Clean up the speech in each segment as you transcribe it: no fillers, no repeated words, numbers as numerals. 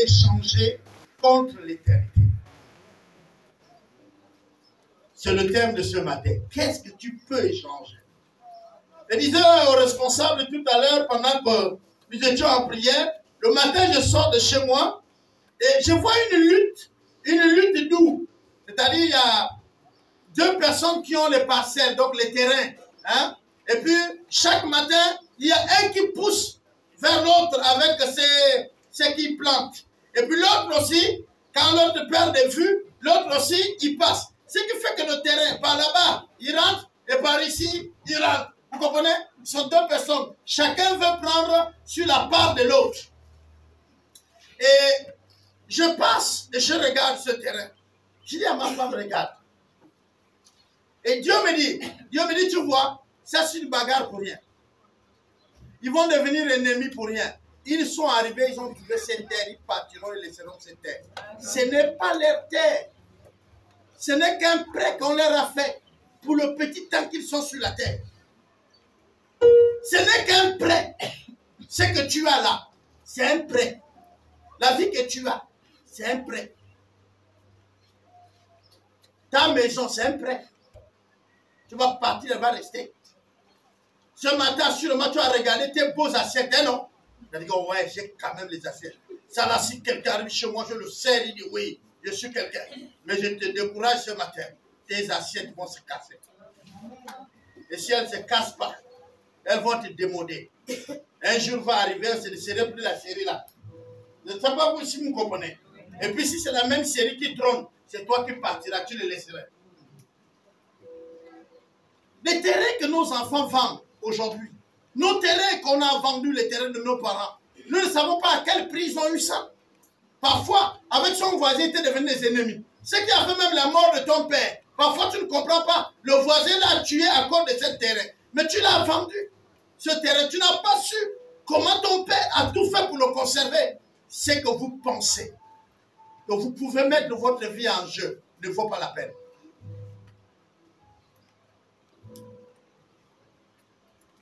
échanger contre l'éternité? C'est le thème de ce matin. Qu'est-ce que tu peux échanger? Je disais au responsable tout à l'heure, pendant que nous étions en prière, le matin, je sors de chez moi et je vois une lutte douce. C'est-à-dire, il y a deux personnes qui ont les parcelles, donc les terrains. Hein? Et puis, chaque matin, il y a un qui pousse vers l'autre avec ses qui plante. Et puis l'autre aussi, quand l'autre perd de vue, l'autre aussi, il passe. Ce qui fait que le terrain, par là-bas, il rentre, et par ici, il rentre. Vous comprenez? Ce sont deux personnes. Chacun veut prendre sur la part de l'autre. Et je passe et je regarde ce terrain. Je dis à ma femme, regarde. Et Dieu me dit, tu vois, ça c'est une bagarre pour rien. Ils vont devenir ennemis pour rien. Ils sont arrivés, ils ont trouvé cette terre, ils partiront et laisseront cette terre. Ce n'est pas leur terre. Ce n'est qu'un prêt qu'on leur a fait pour le petit temps qu'ils sont sur la terre. Ce n'est qu'un prêt. Ce que tu as là, c'est un prêt. La vie que tu as, c'est un prêt. Ta maison, c'est un prêt. Tu vas partir, elle va rester. Ce matin, sûrement, tu as regardé tes beaux assiettes, hein, non? Tu as dit, oh, ouais, j'ai quand même les assiettes. Ça là, si quelqu'un arrive chez moi, je le sais, il dit, oui, je suis quelqu'un. Mais je te décourage ce matin. Tes assiettes vont se casser. Et si elles ne se cassent pas, elles vont te démoder. Un jour va arriver, ce ne serait plus la série là. Je ne sais pas vous si vous comprenez. Et puis si c'est la même série qui trône, c'est toi qui partiras, tu les laisserais. Les terrains que nos enfants vendent aujourd'hui, nos terrains qu'on a vendus, les terrains de nos parents, nous ne savons pas à quel prix ils ont eu ça. Parfois, avec son voisin, ils étaient devenus des ennemis. Ce qui a fait même la mort de ton père. Parfois, tu ne comprends pas. Le voisin l'a tué à cause de ce terrain. Mais tu l'as vendu. Ce terrain, tu n'as pas su comment ton père a tout fait pour le conserver. C'est que vous pensez que vous pouvez mettre votre vie en jeu. Ne vaut pas la peine.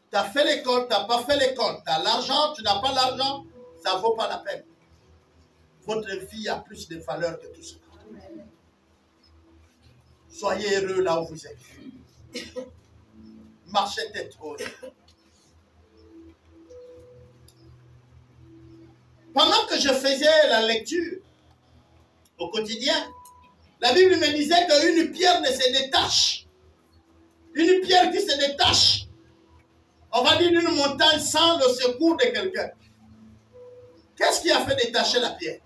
Tu as fait l'école, tu n'as pas fait l'école. Tu as l'argent, tu n'as pas l'argent. Ça ne vaut pas la peine. Votre vie a plus de valeur que tout ça. Soyez heureux là où vous êtes. Marchez tête haute. Pendant que je faisais la lecture au quotidien, la Bible me disait qu'une pierre ne se détache. Une pierre qui se détache, on va dire d'une montagne sans le secours de quelqu'un. Qu'est-ce qui a fait détacher la pierre?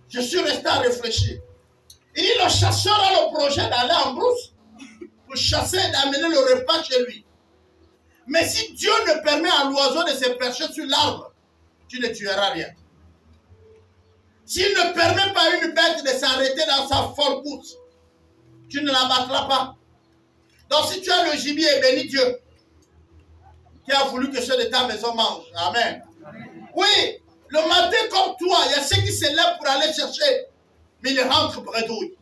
Je suis resté à réfléchir. Il dit, le chasseur a le projet d'aller en brousse pour chasser et d'amener le repas chez lui. Mais si Dieu ne permet à l'oiseau de se percher sur l'arbre, tu ne tueras rien. S'il ne permet pas à une bête de s'arrêter dans sa folle course, tu ne la battras pas. Donc si tu as le gibier, bénis Dieu, qui a voulu que ceux de ta maison mangent. Amen. Oui, le matin comme toi, il y a ceux qui se lèvent pour aller chercher, mais ils rentrent bredouille.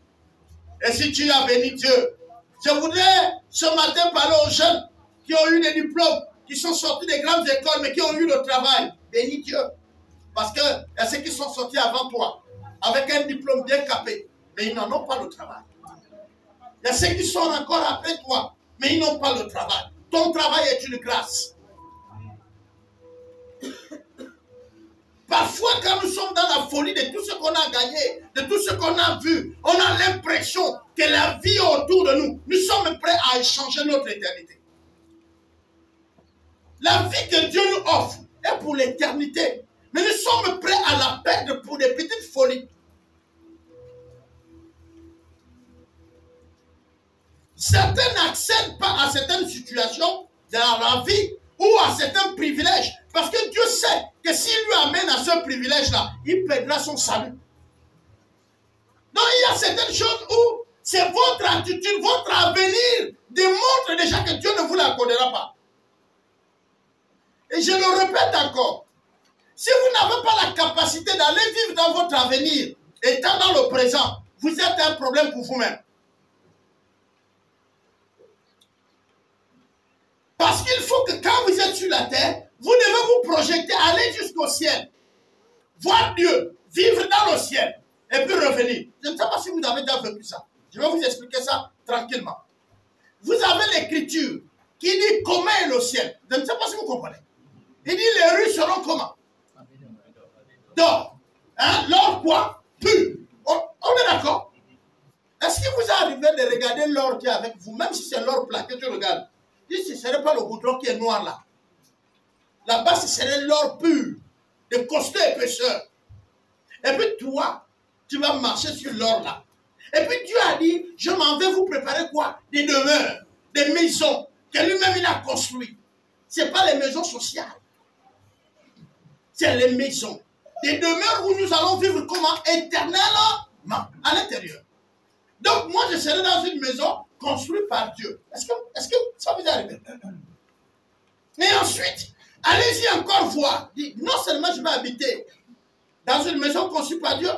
Et si tu as béni Dieu, je voudrais ce matin parler aux jeunes qui ont eu des diplômes, qui sont sortis des grandes écoles, mais qui ont eu le travail. Bénis Dieu. Parce qu'il y a ceux qui sont sortis avant toi, avec un diplôme bien capé, mais ils n'en ont pas le travail. Il y a ceux qui sont encore après toi, mais ils n'ont pas le travail. Ton travail est une grâce. Parfois, quand nous sommes dans la folie de tout ce qu'on a gagné, de tout ce qu'on a vu, on a l'impression que la vie autour de nous, nous sommes prêts à échanger notre éternité. La vie que Dieu nous offre est pour l'éternité. Mais nous sommes prêts à la perdre pour des petites folies. Certains n'accèdent pas à certaines situations dans la vie ou à certains privilèges. Parce que Dieu sait que s'il lui amène à ce privilège-là, il perdra son salut. Donc il y a certaines choses où c'est votre attitude, votre avenir démontre déjà que Dieu ne vous l'accordera pas. Et je le répète encore. Si vous n'avez pas la capacité d'aller vivre dans votre avenir, étant dans le présent, vous êtes un problème pour vous-même. Parce qu'il faut que quand vous êtes sur la terre, vous devez vous projeter, aller jusqu'au ciel. voir Dieu, vivre dans le ciel, et puis revenir. Je ne sais pas si vous avez déjà vécu ça. Je vais vous expliquer ça tranquillement. Vous avez l'écriture qui dit comment est le ciel. Je ne sais pas si vous comprenez. Il dit les rues seront comment? D'or. Hein? L'or quoi? Pur. On est d'accord? Est-ce qu'il vous est arrivé de regarder l'or qui est avec vous, même si c'est l'or plat que tu regardes? Si ce ne serait pas le goudron qui est noir là. Là-bas, ce serait l'or pur, de costaud épaisseur. Et puis toi, tu vas marcher sur l'or là. Et puis Dieu a dit, je m'en vais vous préparer quoi? Des demeures, des maisons que lui-même il a construites. Ce n'est pas les maisons sociales. C'est les maisons. Des demeures où nous allons vivre comment? Éternellement à l'intérieur. Donc moi je serai dans une maison construite par Dieu. Est-ce que ça vous est arrivé? Et ensuite, allez-y encore voir. Dites, non seulement je vais habiter dans une maison construite par Dieu,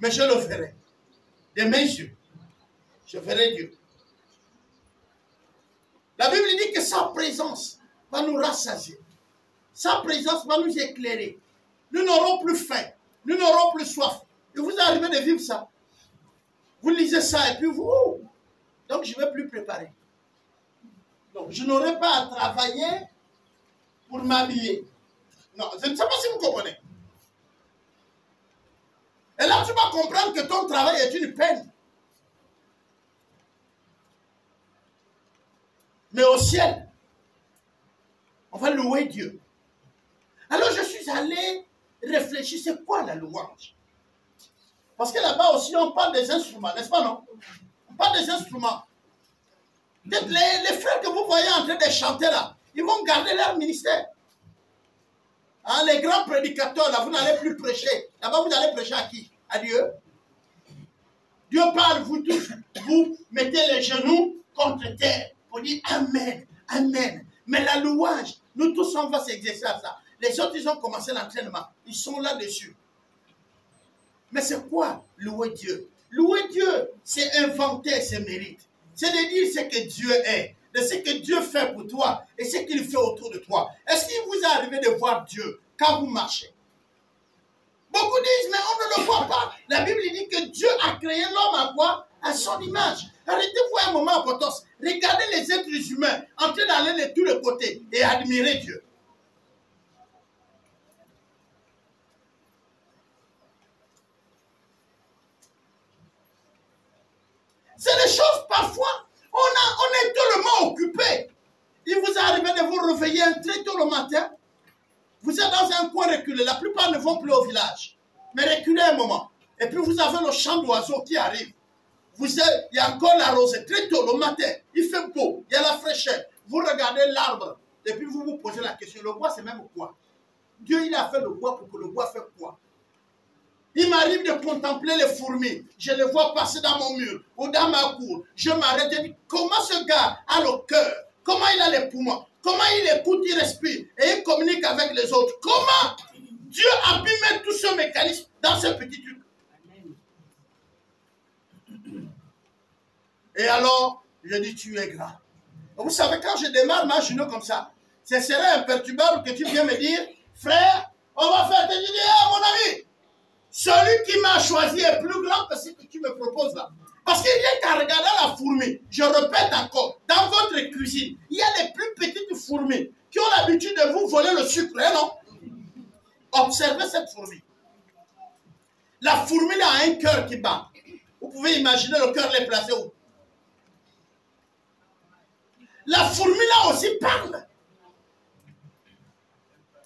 mais je le ferai. De mes yeux, je ferai Dieu. La Bible dit que sa présence va nous rassasier. Sa présence va nous éclairer. Nous n'aurons plus faim. Nous n'aurons plus soif. Et vous arrivez de vivre ça. Vous lisez ça et puis vous... Donc je ne vais plus préparer. Donc je n'aurai pas à travailler pour m'habiller. Non, je ne sais pas si vous comprenez. Et là, tu vas comprendre que ton travail est une peine. Mais au ciel, on va louer Dieu. Alors, je suis allé réfléchir, c'est quoi la louange? Parce que là-bas aussi, on parle des instruments, n'est-ce pas, non? On parle des instruments. Les frères que vous voyez en train de chanter là, ils vont garder leur ministère. Hein, les grands prédicateurs, là, vous n'allez plus prêcher. Là-bas, vous allez prêcher à qui? À Dieu. Dieu parle, vous tous, vous mettez les genoux contre terre pour dire Amen, Amen. Mais la louange, nous tous, on va s'exercer à ça. Les autres, ils ont commencé l'entraînement. Ils sont là-dessus. Mais c'est quoi louer Dieu? Louer Dieu, c'est inventer ses mérites. C'est de dire ce que Dieu est, de ce que Dieu fait pour toi et ce qu'il fait autour de toi. Est-ce qu'il vous est arrivé de voir Dieu quand vous marchez? Beaucoup disent, mais on ne le voit pas. La Bible dit que Dieu a créé l'homme à quoi? À son image. Arrêtez-vous un moment, Potos. Regardez les êtres humains en train d'aller de tous les côtés et admirer Dieu. C'est des choses parfois, on est tellement occupé. Il vous est arrivé de vous réveiller très tôt le matin. Vous êtes dans un coin reculé. La plupart ne vont plus au village. Mais reculez un moment. Et puis vous avez le chant d'oiseaux qui arrive. Il y a encore la rosée. Très tôt le matin, il fait beau. Il y a la fraîcheur. Vous regardez l'arbre. Et puis vous vous posez la question. Le bois, c'est même quoi? Dieu, il a fait le bois pour que le bois fait quoi? Il m'arrive de contempler les fourmis. Je les vois passer dans mon mur ou dans ma cour. Je m'arrête et dis, comment ce gars a le cœur? Comment il a les poumons? Comment il écoute, il respire et il communique avec les autres? Comment Dieu a pu mettre tout ce mécanisme dans ce petit truc? Et alors, je dis, tu es grand. Vous savez, quand je démarre ma journée comme ça, ce serait imperturbable que tu viennes me dire, frère, on va faire tes idées, mon ami. Celui qui m'a choisi est plus grand que ce que tu me proposes là. Parce qu'il y a qu'à regarder la fourmi. Je répète encore, dans votre cuisine, il y a les plus petites fourmis qui ont l'habitude de vous voler le sucre, hein, non? Observez cette fourmi. La fourmi là a un cœur qui bat. Vous pouvez imaginer le cœur les placer où? La fourmi là aussi parle.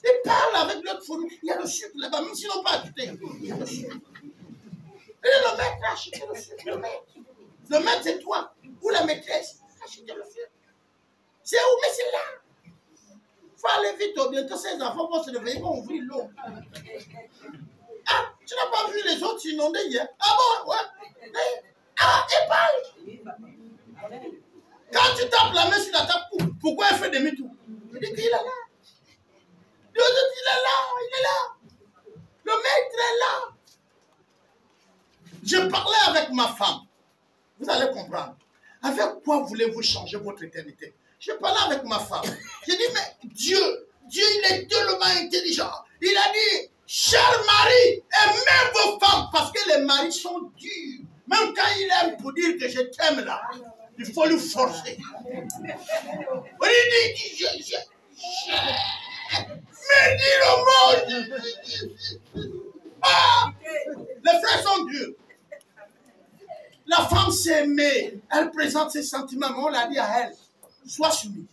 Il parle avec l'autre fourmi. Il y a le sucre là-bas, même s'ils n'ont pas ajouté. Il y a le sucre. Et le maître a acheté le sucre. Le maître, c'est toi. Ou la maîtresse. Achetez le sucre. C'est où? Mais c'est là. Il faut aller vite. Bientôt, ces enfants vont se réveiller, ils vont ouvrir l'eau. Ah, tu n'as pas vu les autres s'inonder hier? Ah bon? Ouais. Ah, il parle. Quand tu tapes la main sur la table, pourquoi elle fait demi-tour? Il dit qu'il est là. Il est là, il est là. Le maître est là. Je parlais avec ma femme. Vous allez comprendre. Avec quoi voulez-vous changer votre éternité? Je parlais avec ma femme. J'ai dit, mais Dieu, il est tellement intelligent. Il a dit, Chers maris, aimez vos femmes parce que les maris sont durs. Même quand il aime pour dire que je t'aime là, il faut lui forcer. On lui dit, mais dis le mot. Ah, les frères sont durs. La femme s'aimait, elle présente ses sentiments, mais on l'a dit à elle, sois soumise.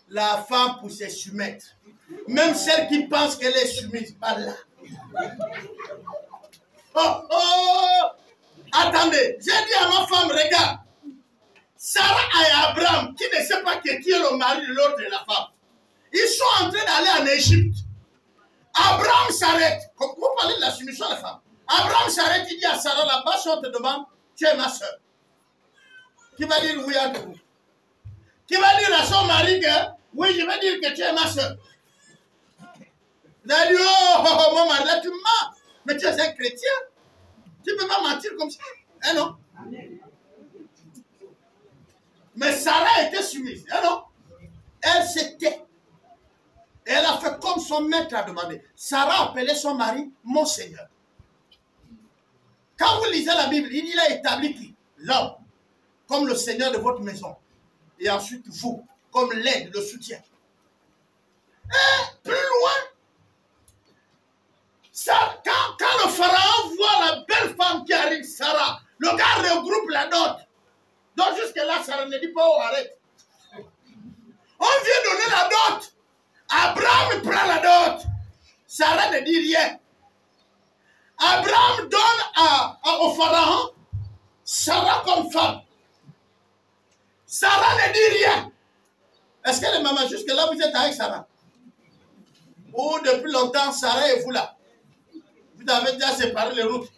La femme pour se soumettre, même celle qui pense qu'elle est soumise, pas là. Oh, oh, attendez, j'ai dit à ma femme, regarde, Sarah et Abraham, qui ne sait pas qui est le mari de l'autre et la femme, ils sont en train d'aller en Égypte. Abraham s'arrête. Vous parlez de la soumission à la femme. Abraham s'arrête, il dit à Sarah, là-bas, si on te demande, tu es ma soeur. Qui va dire oui à vous? Qui va dire à son mari que, oui, je vais dire que tu es ma soeur. Il a dit, oh, mon mari, là, tu mens. Mais tu es un chrétien. Tu ne peux pas mentir comme ça. Eh non. Mais Sarah était soumise. Eh non. Elle s'était. Elle a fait comme son maître a demandé. Sarah appelait son mari mon Seigneur. Quand vous lisez la Bible, il a établi qui? L'homme, comme le Seigneur de votre maison. Et ensuite vous, comme l'aide, le soutien. Et plus loin, ça, quand le pharaon voit la belle femme qui arrive, Sarah, le gars regroupe la dot. Donc jusque-là, Sarah ne dit pas, oh, arrête. On vient donner la dot. Abraham prend la dot. Sarah ne dit rien. Abraham donne au pharaon Sarah comme femme. Sarah ne dit rien. Est-ce que les mamans, jusque-là, vous êtes avec Sarah? Ou depuis longtemps, Sarah et vous là? Vous avez déjà séparé les routes.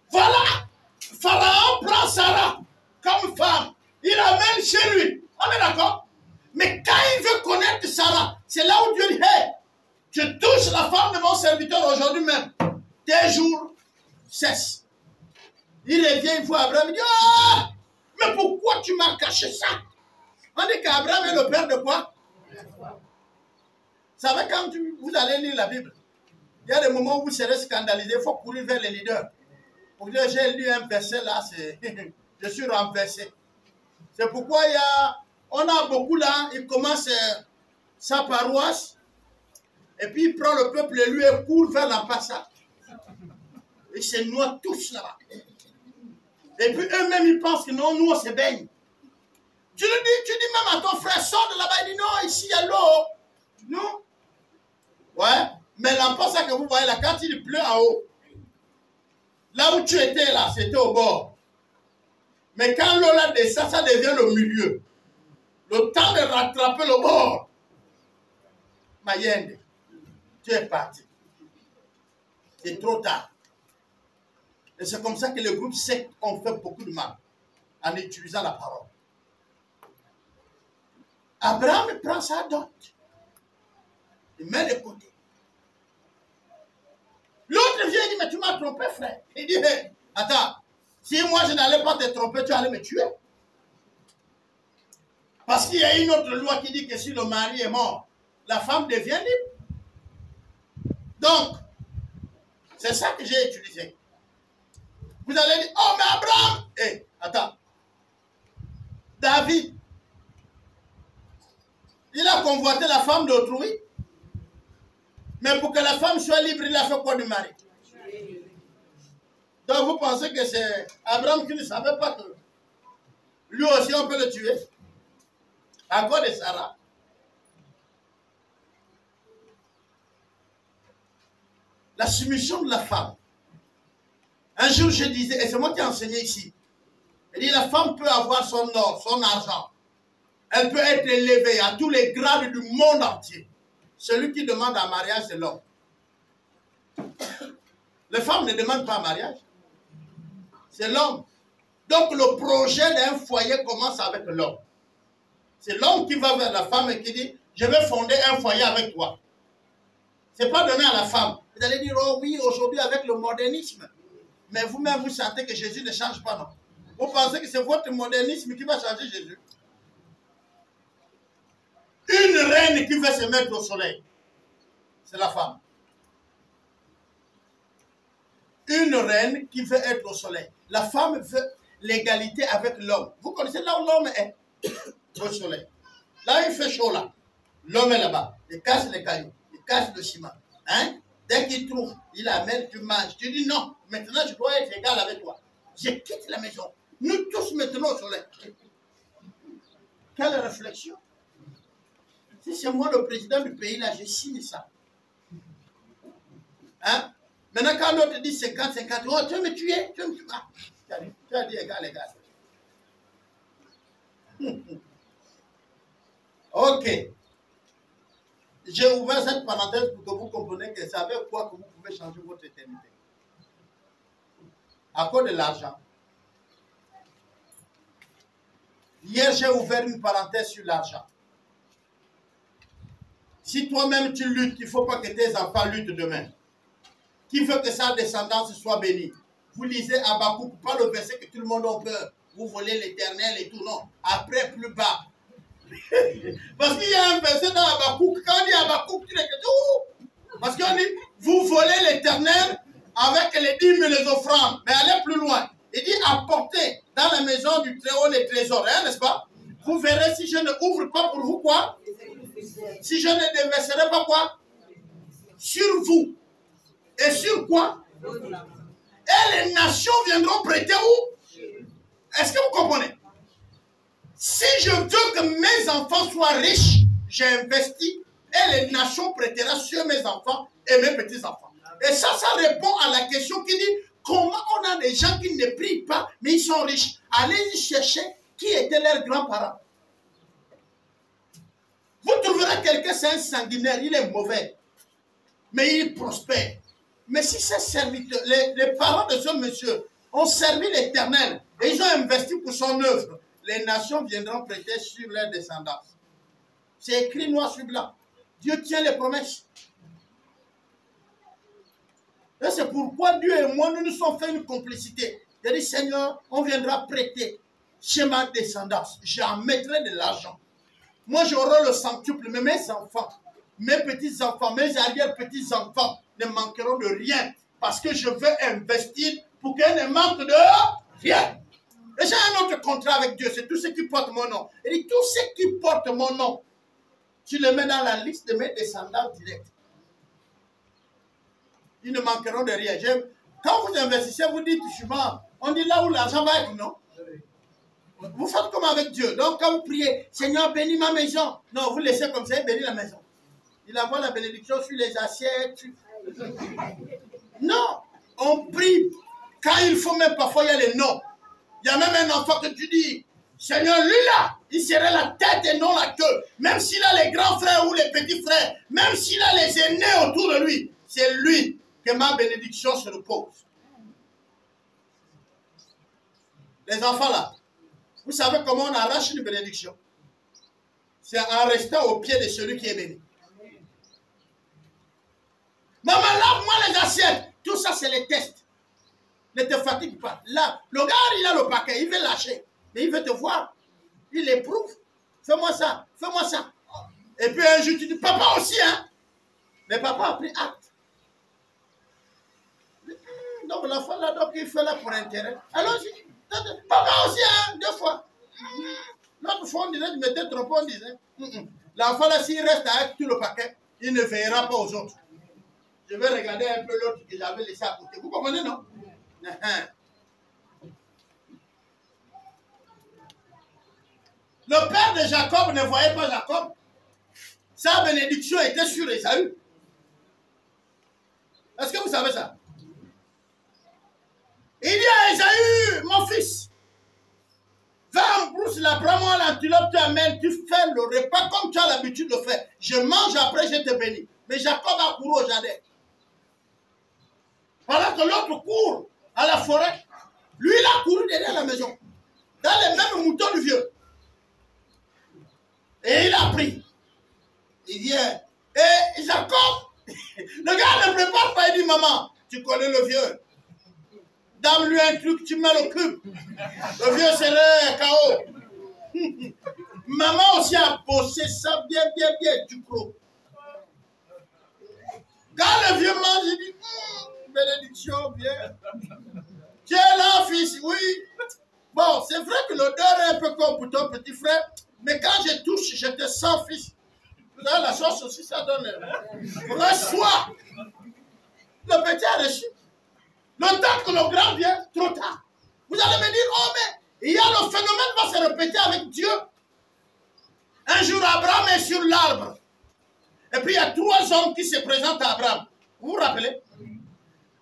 Voilà. Pharaon prend Sarah comme femme. Il l'amène chez lui. On est d'accord? Mais quand il veut connaître Sarah, c'est là où Dieu dit, hey, je touche la femme de mon serviteur aujourd'hui même. Tes jours cessent. Il revient, il voit Abraham, il dit, ah, mais pourquoi tu m'as caché ça? On dit qu'Abraham est le père de quoi? Vous savez, quand vous allez lire la Bible, il y a des moments où vous serez scandalisé, il faut courir vers les leaders. Pour dire, j'ai lu un verset là, je suis renversé. C'est pourquoi on a beaucoup là, il commence sa paroisse, et puis il prend le peuple et lui et court vers l'ambassade. Ils se noient tous là-bas. Et puis eux-mêmes, ils pensent que non, nous on se baigne. Tu dis même à ton frère, sors de là-bas, il dit non, ici il y a l'eau. Non. Ouais, mais l'ambassade que vous voyez là, quand il pleut en haut, là où tu étais là, c'était au bord. Mais quand l'eau là descend, ça devient le milieu. Le temps de rattraper le bord. Mayende, tu es parti. C'est trop tard. Et c'est comme ça que les groupes sectes ont fait beaucoup de mal en utilisant la parole. Abraham prend sa dot. Il met de côté. L'autre vient et dit, mais tu m'as trompé, frère. Il dit, hey, attends, si moi je n'allais pas te tromper, tu allais me tuer. Parce qu'il y a une autre loi qui dit que si le mari est mort, la femme devient libre. Donc, c'est ça que j'ai utilisé. Vous allez dire, oh mais Abraham, hé, attends. David, il a convoité la femme d'autrui. Mais pour que la femme soit libre, il a fait quoi du mari? Donc vous pensez que c'est Abraham qui ne savait pas que lui aussi on peut le tuer? À cause de Sarah. La soumission de la femme. Un jour je disais, et c'est moi qui ai enseigné ici, il dit la femme peut avoir son or, son argent. Elle peut être élevée à tous les grades du monde entier. Celui qui demande un mariage, c'est l'homme. Les femmes ne demandent pas un mariage. C'est l'homme. Donc le projet d'un foyer commence avec l'homme. C'est l'homme qui va vers la femme et qui dit, je vais fonder un foyer avec toi. Ce n'est pas donné à la femme. Vous allez dire, oh oui, aujourd'hui avec le modernisme. Mais vous-même, vous sentez que Jésus ne change pas, non? Vous pensez que c'est votre modernisme qui va changer Jésus? Une reine qui veut se mettre au soleil, c'est la femme. Une reine qui veut être au soleil. La femme veut l'égalité avec l'homme. Vous connaissez là où l'homme est? Au soleil. Là, il fait chaud là. L'homme est là-bas. Il casse les cailloux. Il casse le ciment. Hein? Dès qu'il trouve, il amène, tu manges. Tu dis non, maintenant je dois être égal avec toi. Je quitte la maison. Nous tous maintenant au soleil. Quelle réflexion. Si c'est moi le président du pays, là, je signe ça. Hein? Maintenant, quand l'autre dit 50-50, oh, tu veux me tuer? Tu veux me tuer? Ah, tu as dit égal. Ok. J'ai ouvert cette parenthèse pour que vous compreniez que c'est avec quoi que vous pouvez changer votre éternité. À cause de l'argent. Hier, j'ai ouvert une parenthèse sur l'argent. Si toi-même tu luttes, il ne faut pas que tes enfants luttent demain. Qui veut que sa descendance soit bénie? Vous lisez Habakkuk, pas le verset que tout le monde a peur. Vous volez l'éternel et tout, non. Après, plus bas. Parce qu'il y a un verset dans Habakkuk. Quand on dit Habakkuk, tu l'écris tout. Parce qu'on dit, vous volez l'éternel avec les dîmes et les offrandes. Mais allez plus loin. Il dit, apportez dans la maison du Très-Haut les trésors. Hein, n'est-ce pas? Vous verrez si je ne ouvre pas pour vous quoi? Si je ne déverserai pas quoi? Sur vous. Et sur quoi? Et les nations viendront prêter où? Est-ce que vous comprenez? Si je veux que mes enfants soient riches, j'ai investi et les nations prêteront sur mes enfants et mes petits-enfants. Et ça répond à la question qui dit comment on a des gens qui ne prient pas, mais ils sont riches. Allez-y chercher qui étaient leurs grands-parents. Vous trouverez quelqu'un, c'est un sanguinaire, il est mauvais, mais il prospère. Mais si ces serviteurs, les parents de ce monsieur ont servi l'Éternel et ils ont investi pour son œuvre, les nations viendront prêter sur leur descendance. C'est écrit noir sur blanc. Dieu tient les promesses. Et c'est pourquoi Dieu et moi, nous nous sommes fait une complicité. Il a dit, Seigneur, on viendra prêter chez ma descendance. J'en mettrai de l'argent. Moi, j'aurai le centuple, mais mes enfants, mes petits-enfants, mes arrière-petits-enfants ne manqueront de rien. Parce que je veux investir pour qu'ils ne manquent de rien. Et j'ai un autre contrat avec Dieu, c'est tout ce qui porte mon nom. Il dit, tout ce qui porte mon nom, tu le mets dans la liste de mes descendants directs. Ils ne manqueront de rien. Quand vous investissez, vous dites souvent, on dit là où l'argent va être, non? Vous faites comme avec Dieu. Donc quand vous priez, Seigneur, bénis ma maison. Non, vous laissez comme ça, bénis la maison. Il envoie la bénédiction sur les assiettes. Non, on prie. Quand il faut même, parfois il y a les noms. Il y a même un enfant que tu dis, Seigneur, lui là, il serait la tête et non la queue. Même s'il a les grands frères ou les petits frères, même s'il a les aînés autour de lui, c'est lui que ma bénédiction se repose. Les enfants là, vous savez comment on arrache une bénédiction? C'est en restant au pied de celui qui est béni. Maman, lave-moi les assiettes. Tout ça, c'est les tests. Ne te fatigue pas. Là, le gars, il a le paquet, il veut lâcher. Mais il veut te voir. Il éprouve. Fais-moi ça, fais-moi ça. Et puis un jour, tu dis, papa aussi, hein? Mais papa a pris acte. Donc l'enfant là, donc il fait là pour intérêt. Alors, papa aussi, hein? 2 fois. L'autre fois, on disait, je m'étais trompé, on disait. L'enfant là, s'il reste avec tout le paquet, il ne veillera pas aux autres. Je vais regarder un peu l'autre que j'avais laissé à côté. Vous comprenez, non? Le père de Jacob ne voyait pas Jacob. Sa bénédiction était sur Esaü. Est-ce que vous savez ça? Il dit à Esaü, mon fils, va en brousse là, prends-moi l'antilope, tu amènes, tu fais le repas comme tu as l'habitude de faire. Je mange après, je te bénis. Mais Jacob a couru au jardin. Pendant que l'autre court à la forêt, lui il a couru derrière la maison, dans les mêmes moutons du vieux. Et il a pris. Il vient. Et Jacob, le gars ne prépare pas, il dit, maman, tu connais le vieux. Donne-lui un truc, tu mets le cube. Le vieux serait KO. Maman aussi a bossé ça bien, du gros. Quand le vieux mange, il dit, bénédiction, bien. Tu es là, fils, oui. Bon, c'est vrai que l'odeur est un peu comme pour ton petit frère, mais quand je touche, je te sens, fils. Là, la sauce aussi, ça donne. Reçois. Le petit a reçu. Le temps que le grand vient, trop tard. Vous allez me dire, oh, mais il y a le phénomène va se répéter avec Dieu. Un jour, Abraham est sur l'arbre. Et puis, il y a 3 hommes qui se présentent à Abraham. Vous vous rappelez?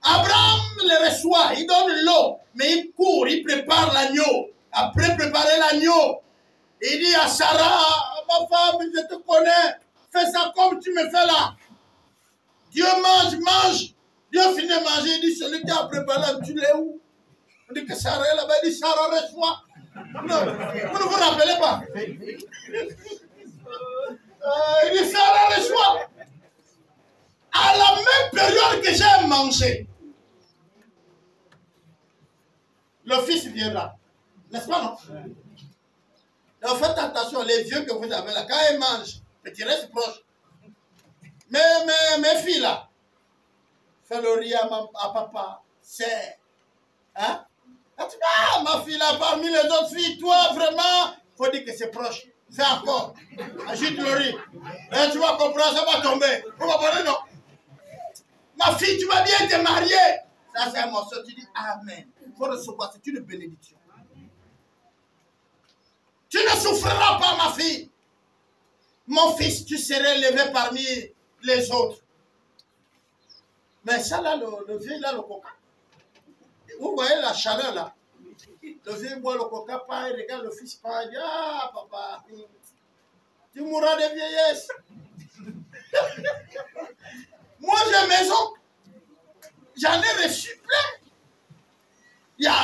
Abraham le reçoit, il donne l'eau, mais il court, il prépare l'agneau. Après préparer l'agneau, il dit à Sarah, ma femme, je te connais, fais ça comme tu me fais là. Dieu mange. Dieu finit de manger, il dit, celui qui a préparé, tu l'es où? On dit que Sarah est là-bas, il dit, Sarah reçoit. Non, vous ne vous rappelez pas? Il dit, Sarah reçoit. À la même période que j'ai mangé, le fils viendra. N'est-ce pas, non? Donc faites attention, les vieux que vous avez là, quand ils mangent, tu restes proche. Mais mes filles là, fais le riz à papa, c'est. Hein? Ah, ma fille là, parmi les autres filles, toi vraiment, il faut dire que c'est proche. Fais encore. Agite le riz. Et tu vas comprendre, ça va tomber. Vous comprenez, non? Ma fille, tu vas bien te marier. Ça, c'est un morceau. Tu dis Amen. Il faut recevoir, c'est une bénédiction. Tu ne souffriras pas, ma fille. Mon fils, tu serais levé parmi les autres. Mais ça, là, le vieux, là, le coca. Vous voyez la chaleur, là. Le vieux boit le coca, il regarde le fils, il dit, ah, papa, tu mourras de vieillesse. Moi, j'ai mes oncles. J'en ai reçu plein.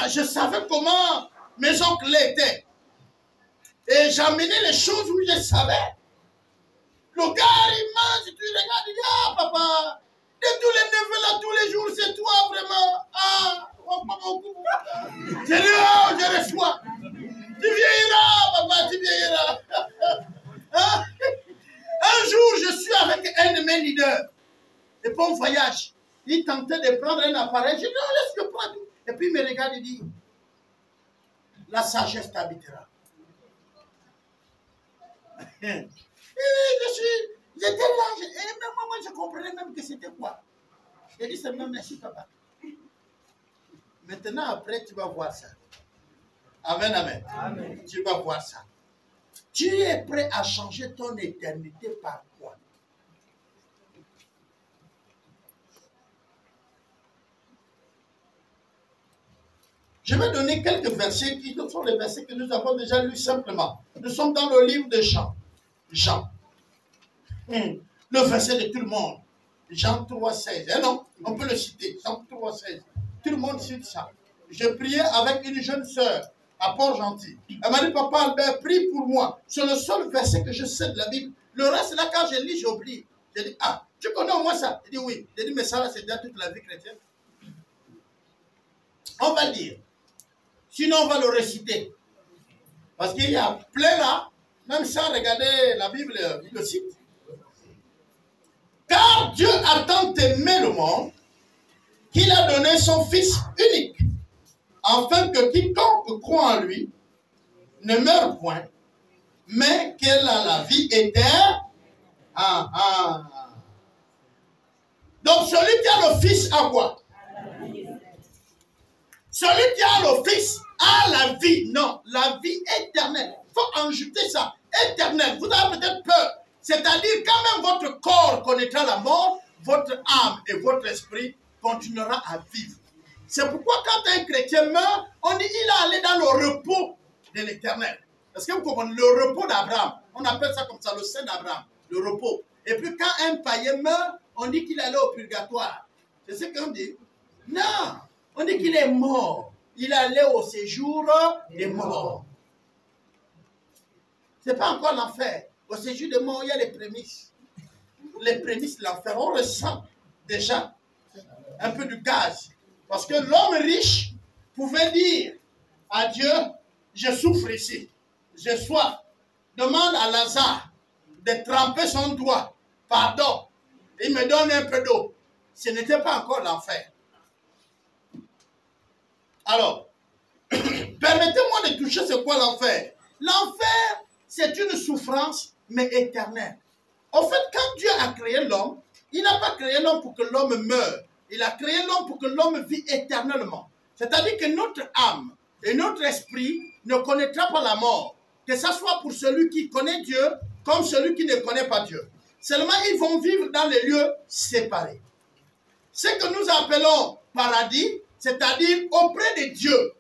Je savais comment mes oncles étaient. Et j'amenais les choses où je savais. Le gars, il mange, tu regardes, il dit, ah, papa, de tous les neveux là, tous les jours, c'est toi, vraiment. Ah, pas beaucoup. J'ai dit, oh, je reçois. Tu vieilliras, papa, tu vieilliras. Un jour, je suis avec un de mes leaders. Et pour un voyage, il tentait de prendre un appareil. Je dis, non, laisse-le prendre. Et puis il me regarde et dit, la sagesse t'habitera. J'étais là, et même moi, je comprenais même que c'était quoi. J'ai dit, c'est même merci, papa. Maintenant, après, tu vas voir ça. Amen, amen. Amen. Tu vas voir ça. Tu es prêt à changer ton éternité par quoi? Je vais donner quelques versets qui sont les versets que nous avons déjà lus simplement. Nous sommes dans le livre de Jean. Jean. Le verset de tout le monde. Jean 3,16. Eh non, on peut le citer. Jean 3,16. Tout le monde cite ça. Je priais avec une jeune sœur à Port-Gentil. Elle m'a dit, papa Albert, prie pour moi. C'est le seul verset que je sais de la Bible. Le reste, là, quand je lis, j'oublie. J'ai dit, ah, tu connais au moins ça? Il dit, oui. J'ai dit, mais ça, c'est déjà toute la vie chrétienne. On va le dire. Sinon, on va le réciter. Parce qu'il y a plein là, même sans regarder la Bible, il le cite. Car Dieu a tant aimé le monde qu'il a donné son Fils unique, afin que quiconque croit en lui ne meure point, mais qu'elle a la vie éternelle. Donc celui qui a le Fils a quoi? Celui qui a le Fils a la vie. Non, la vie éternelle. Il faut ajouter ça. Éternelle. Vous avez peut-être peur. C'est-à-dire, quand même votre corps connaîtra la mort, votre âme et votre esprit continuera à vivre. C'est pourquoi quand un chrétien meurt, on dit il est allé dans le repos de l'éternel. Est-ce que vous comprenez? Le repos d'Abraham. On appelle ça comme ça, le sein d'Abraham. Le repos. Et puis quand un païen meurt, on dit qu'il est allé au purgatoire. C'est ce qu'on dit? Non. On dit qu'il est mort. Il est allé au séjour des morts. Ce n'est pas encore l'enfer. Au séjour des morts, il y a les prémices. Les prémices de l'enfer. On ressent déjà un peu du gaz. Parce que l'homme riche pouvait dire à Dieu, je souffre ici, j'ai soif. demande à Lazare de tremper son doigt, pardon, il me donne un peu d'eau. Ce n'était pas encore l'enfer. Alors, permettez-moi de toucher c'est quoi l'enfer. L'enfer, c'est une souffrance, mais éternelle. En fait, quand Dieu a créé l'homme, il n'a pas créé l'homme pour que l'homme meure. Il a créé l'homme pour que l'homme vit éternellement. C'est-à-dire que notre âme et notre esprit ne connaîtra pas la mort. Que ce soit pour celui qui connaît Dieu, comme celui qui ne connaît pas Dieu. Seulement, ils vont vivre dans les lieux séparés. Ce que nous appelons paradis, c'est-à-dire auprès de Dieu,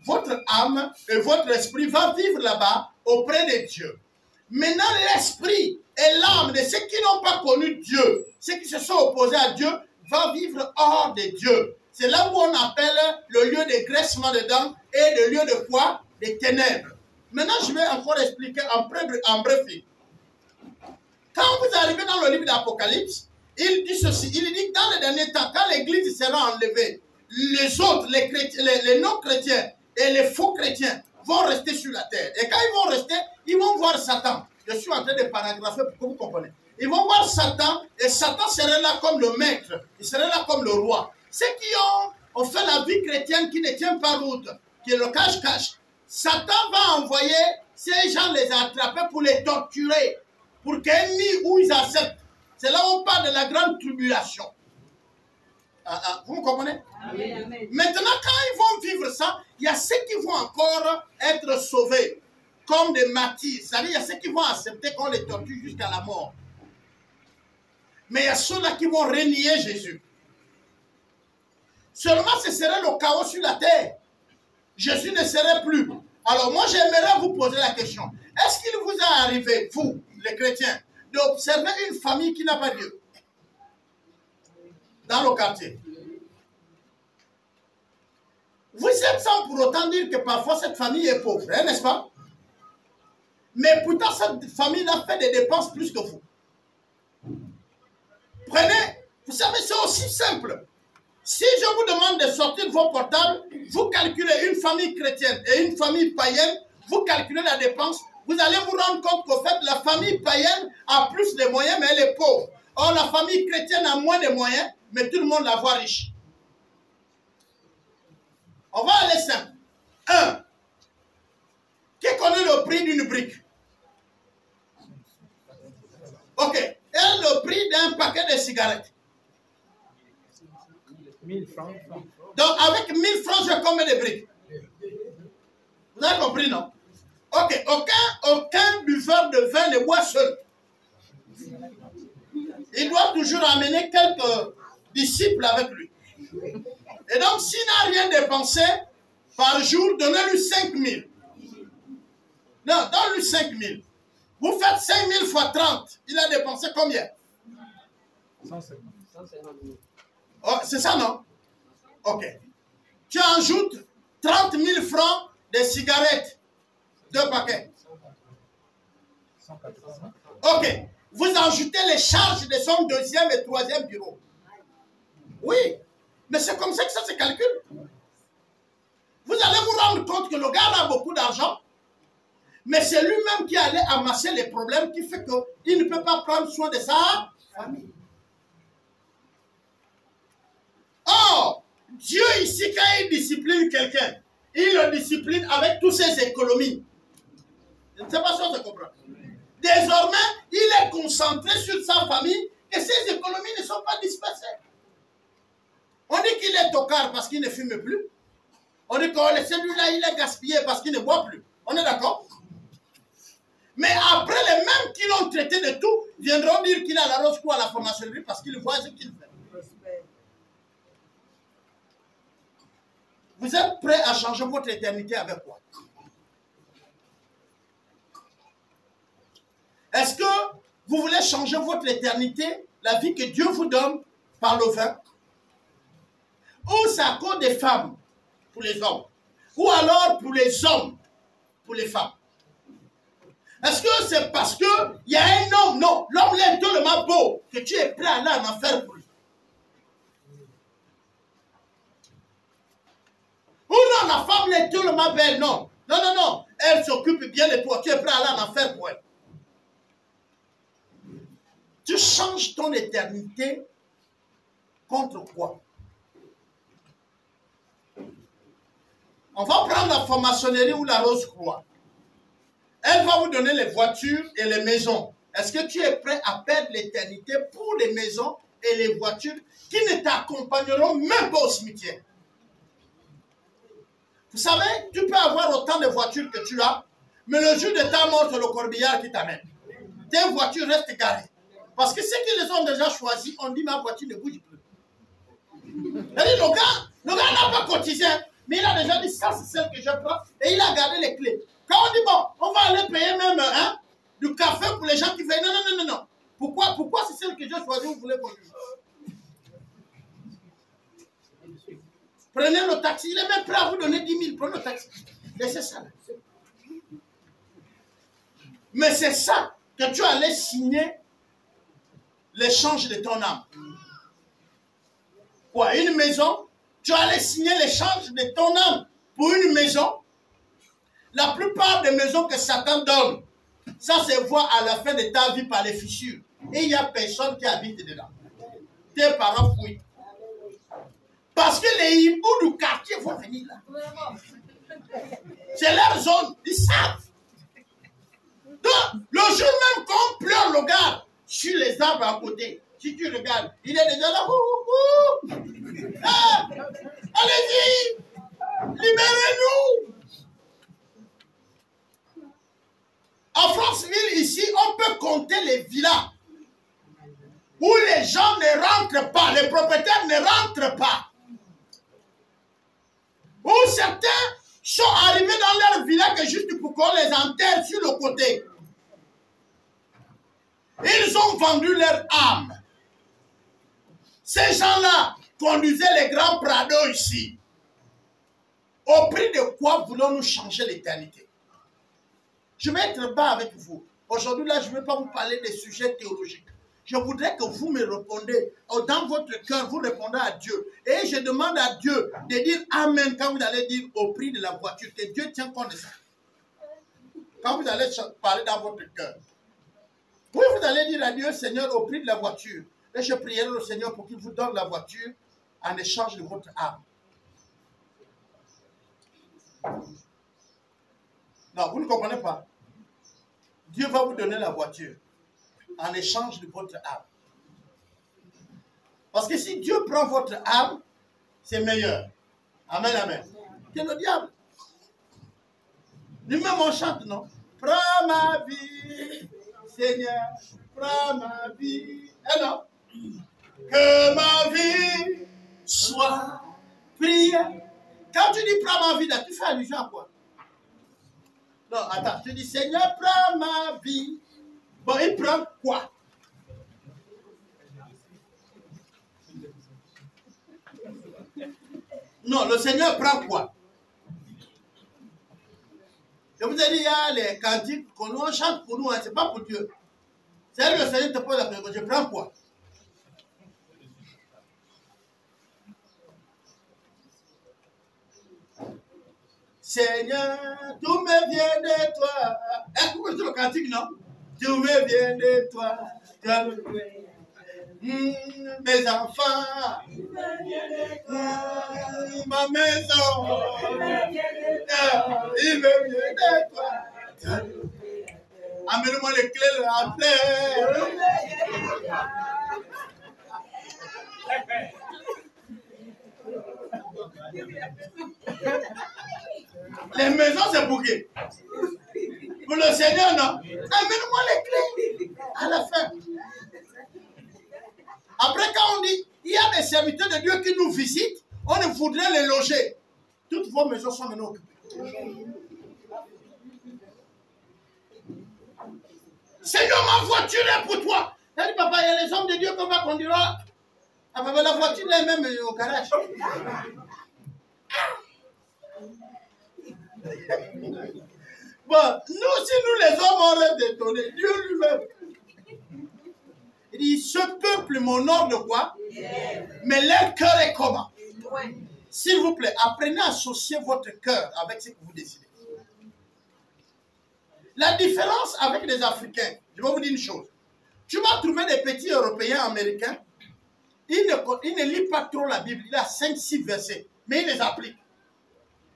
votre âme et votre esprit va vivre là-bas auprès de Dieu. Maintenant, l'esprit et l'âme de ceux qui n'ont pas connu Dieu, ceux qui se sont opposés à Dieu, va vivre hors de Dieu. C'est là où on appelle le lieu de graissement de dents et le lieu de quoi? Des ténèbres. Maintenant, je vais encore expliquer en bref. Quand vous arrivez dans le livre d'Apocalypse, il dit ceci, il dit que dans les derniers temps, quand l'église sera enlevée, les autres, les non-chrétiens et les faux chrétiens vont rester sur la terre. Et quand ils vont rester, ils vont voir Satan. Je suis en train de paragrapher pour que vous compreniez. Ils vont voir Satan et Satan serait là comme le maître. Il serait là comme le roi. Ceux qui ont fait la vie chrétienne qui ne tient pas route, qui est le cache-cache, Satan va envoyer ces gens les attraper pour les torturer, pour qu'ils nient où ils acceptent. C'est là où on parle de la grande tribulation. Vous me comprenez? Amen. Maintenant, quand ils vont vivre ça, il y a ceux qui vont encore être sauvés, comme des martyrs. C'est-à-dire, il y a ceux qui vont accepter qu'on les torture jusqu'à la mort. Mais il y a ceux-là qui vont renier Jésus. Seulement, ce serait le chaos sur la terre. Jésus ne serait plus. Alors, moi, j'aimerais vous poser la question. Est-ce qu'il vous est arrivé, vous, les chrétiens, d'observer une famille qui n'a pas Dieu dans le quartier? Vous êtes sans pour autant dire que parfois cette famille est pauvre, hein, n'est-ce pas? Mais pourtant, cette famille-là fait des dépenses plus que vous. Prenez, vous savez, c'est aussi simple. Si je vous demande de sortir vos portables, vous calculez une famille chrétienne et une famille païenne, vous calculez la dépense, vous allez vous rendre compte qu'au fait, la famille païenne a plus de moyens, mais elle est pauvre. Or, la famille chrétienne a moins de moyens, mais tout le monde la voit riche. On va aller simple. 1. Qui connaît le prix d'une brique? Ok. Et le prix d'un paquet de cigarettes? 1000 francs. Donc, avec 1000 francs, j'ai combien de briques? Vous avez compris, non? Ok. Aucun buveur de vin ne boit seul. Il doit toujours amener quelques disciples avec lui. Et donc, s'il n'a rien dépensé par jour, donnez-lui 5000. Non, donne-lui 5000. Vous faites 5000 fois 30. Il a dépensé combien? 150. Oh, c'est ça, non? Ok. Tu ajoutes 30 000 francs de cigarettes. 2 paquets. 180. Ok. Vous ajoutez les charges de son deuxième et troisième bureau. Oui. Mais c'est comme ça que ça se calcule. Vous allez vous rendre compte que le gars a beaucoup d'argent, mais c'est lui-même qui allait amasser les problèmes qui fait qu'il ne peut pas prendre soin de sa famille. Or, Dieu ici, quand il discipline quelqu'un, il le discipline avec toutes ses économies. Je ne sais pas si on se comprend. Désormais, il est concentré sur sa famille et ses économies ne sont pas dispersées. On dit qu'il est tocard parce qu'il ne fume plus. On dit que celui-là, il est gaspillé parce qu'il ne boit plus. On est d'accord? Mais après, les mêmes qui l'ont traité de tout viendront dire qu'il a la rose quoi à la franc-maçonnerie parce qu'ils voient ce qu'il fait. Vous êtes prêts à changer votre éternité avec quoi? Est-ce que vous voulez changer votre éternité, la vie que Dieu vous donne par le vin? Ou c'est à cause des femmes pour les hommes? Ou alors pour les hommes pour les femmes? Est-ce que c'est parce qu'il y a un homme? Non, l'homme est tellement beau que tu es prêt à aller en enfer pour lui. Ou non, la femme est tellement belle? Non, non, non, non. elle s'occupe bien de toi, tu es prêt à aller en enfer pour elle. Tu changes ton éternité contre quoi? On va prendre la franc-maçonnerie ou la Rose-Croix. Elle va vous donner les voitures et les maisons. Est-ce que tu es prêt à perdre l'éternité pour les maisons et les voitures qui ne t'accompagneront même pas au cimetière? Vous savez, tu peux avoir autant de voitures que tu as, mais le jour de ta mort, c'est le corbillard qui t'amène. Tes voitures restent garées. Parce que ceux qui les ont déjà choisis ont dit ma voiture ne bouge plus. Le gars n'a pas cotisé, mais il a déjà dit ça, c'est celle que je prends, et il a gardé les clés. Quand on dit bon, on va aller payer même du café pour les gens qui veulent. Non. Pourquoi c'est celle que j'ai choisie, vous voulez conduire? Prenez le taxi, il est même prêt à vous donner 10 000, prenez le taxi. Laissez ça. Mais c'est ça que tu allais signer l'échange de ton âme. Quoi, une maison? Tu allais signer l'échange de ton âme pour une maison? La plupart des maisons que Satan donne, ça se voit à la fin de ta vie par les fissures. Et il n'y a personne qui habite dedans. Tes parents fuient. Parce que les hiboux du quartier vont venir là. C'est leur zone, ils savent. Donc, le jour même qu'on pleure le gars sur les arbres à côté, si tu regardes, il est déjà là. Ah, allez-y, libérez-nous. En Franceville, ici, on peut compter les villas où les gens ne rentrent pas, les propriétaires ne rentrent pas. Où certains sont arrivés dans leur villa que juste pour qu'on les enterre sur le côté. Ils ont vendu leur âme. Ces gens-là conduisaient les grands prados ici. Au prix de quoi voulons-nous changer l'éternité? Je vais être bas avec vous. Aujourd'hui, là, je ne vais pas vous parler des sujets théologiques. Je voudrais que vous me répondez. Dans votre cœur, vous répondez à Dieu. Et je demande à Dieu de dire Amen quand vous allez dire au prix de la voiture. Que Dieu tient compte de ça. Quand vous allez parler dans votre cœur. Oui, vous allez dire à Dieu, Seigneur, au prix de la voiture. Et je prierai le Seigneur pour qu'il vous donne la voiture en échange de votre âme. Non, vous ne comprenez pas. Dieu va vous donner la voiture en échange de votre âme. Parce que si Dieu prend votre âme, c'est meilleur. Amen, amen. Que le diable. Lui-même on chante, non? Prends ma vie, Seigneur, prends ma vie. Eh non? Que ma vie soit priée. Quand tu dis prends ma vie, là, tu fais allusion à quoi? Non, attends, tu dis Seigneur, prends ma vie. Bon, il prend quoi? Non, le Seigneur prend quoi? Je vous ai dit, il y a les cantiques qu'on nous chante pour nous, hein, c'est pas pour Dieu. C'est le Seigneur te pose la question, je prends quoi? Seigneur, tout me vient de toi. Écoute le cantique, non? Tout me vient de toi. Mes enfants, ma maison, il me vient de toi. Amène-moi les clés de la plaie. Les maisons, c'est pour qui? Pour le Seigneur, non? Amène-moi les clés à la fin. Après, quand on dit, il y a des serviteurs de Dieu qui nous visitent, on ne voudrait les loger. Toutes vos maisons sont maintenant occupées. Seigneur, ma voiture est pour toi. Elle dit, papa, il y a les hommes de Dieu qu'on va conduire. Ah, papa, la voiture est même au garage. Bon, nous, si nous les hommes, on rêve d'étonner. Dieu lui-même. Il dit, ce peuple m'honore de quoi? Mais leur cœur est comment? S'il vous plaît, apprenez à associer votre cœur avec ce que vous décidez. La différence avec les Africains, je vais vous dire une chose. Tu vas trouver des petits Européens américains, ils ne lisent pas trop la Bible, il a 5-6 versets, mais ils les appliquent.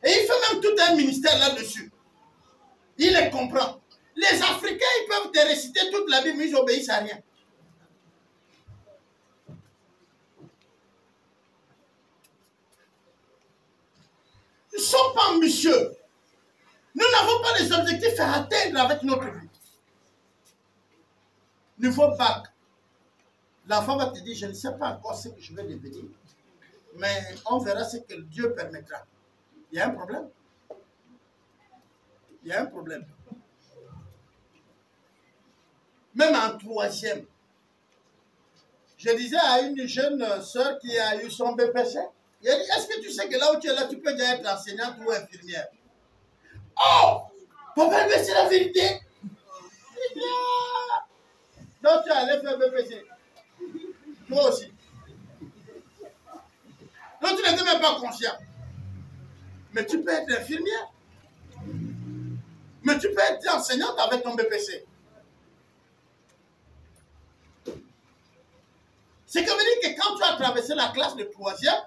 Et il fait même tout un ministère là-dessus. Il les comprend. Les Africains, ils peuvent te réciter toute la Bible, mais ils n'obéissent à rien. Nous ne sommes pas ambitieux. Nous n'avons pas des objectifs à atteindre avec notre vie. Niveau bac, l'enfant va te dire, je ne sais pas encore ce que je vais devenir, mais on verra ce que Dieu permettra. Il y a un problème. Il y a un problème. Même en troisième, je disais à une jeune sœur qui a eu son BPC, il a dit, est-ce que tu sais que là où tu es là, tu peux déjà être enseignante ou infirmière? Oh! Papa, mais c'est la vérité. Donc tu allais faire BPC. Toi aussi. Donc tu n'étais même pas conscient. Mais tu peux être infirmière. Mais tu peux être enseignante avec ton BPC. C'est que veut dire que quand tu as traversé la classe de troisième,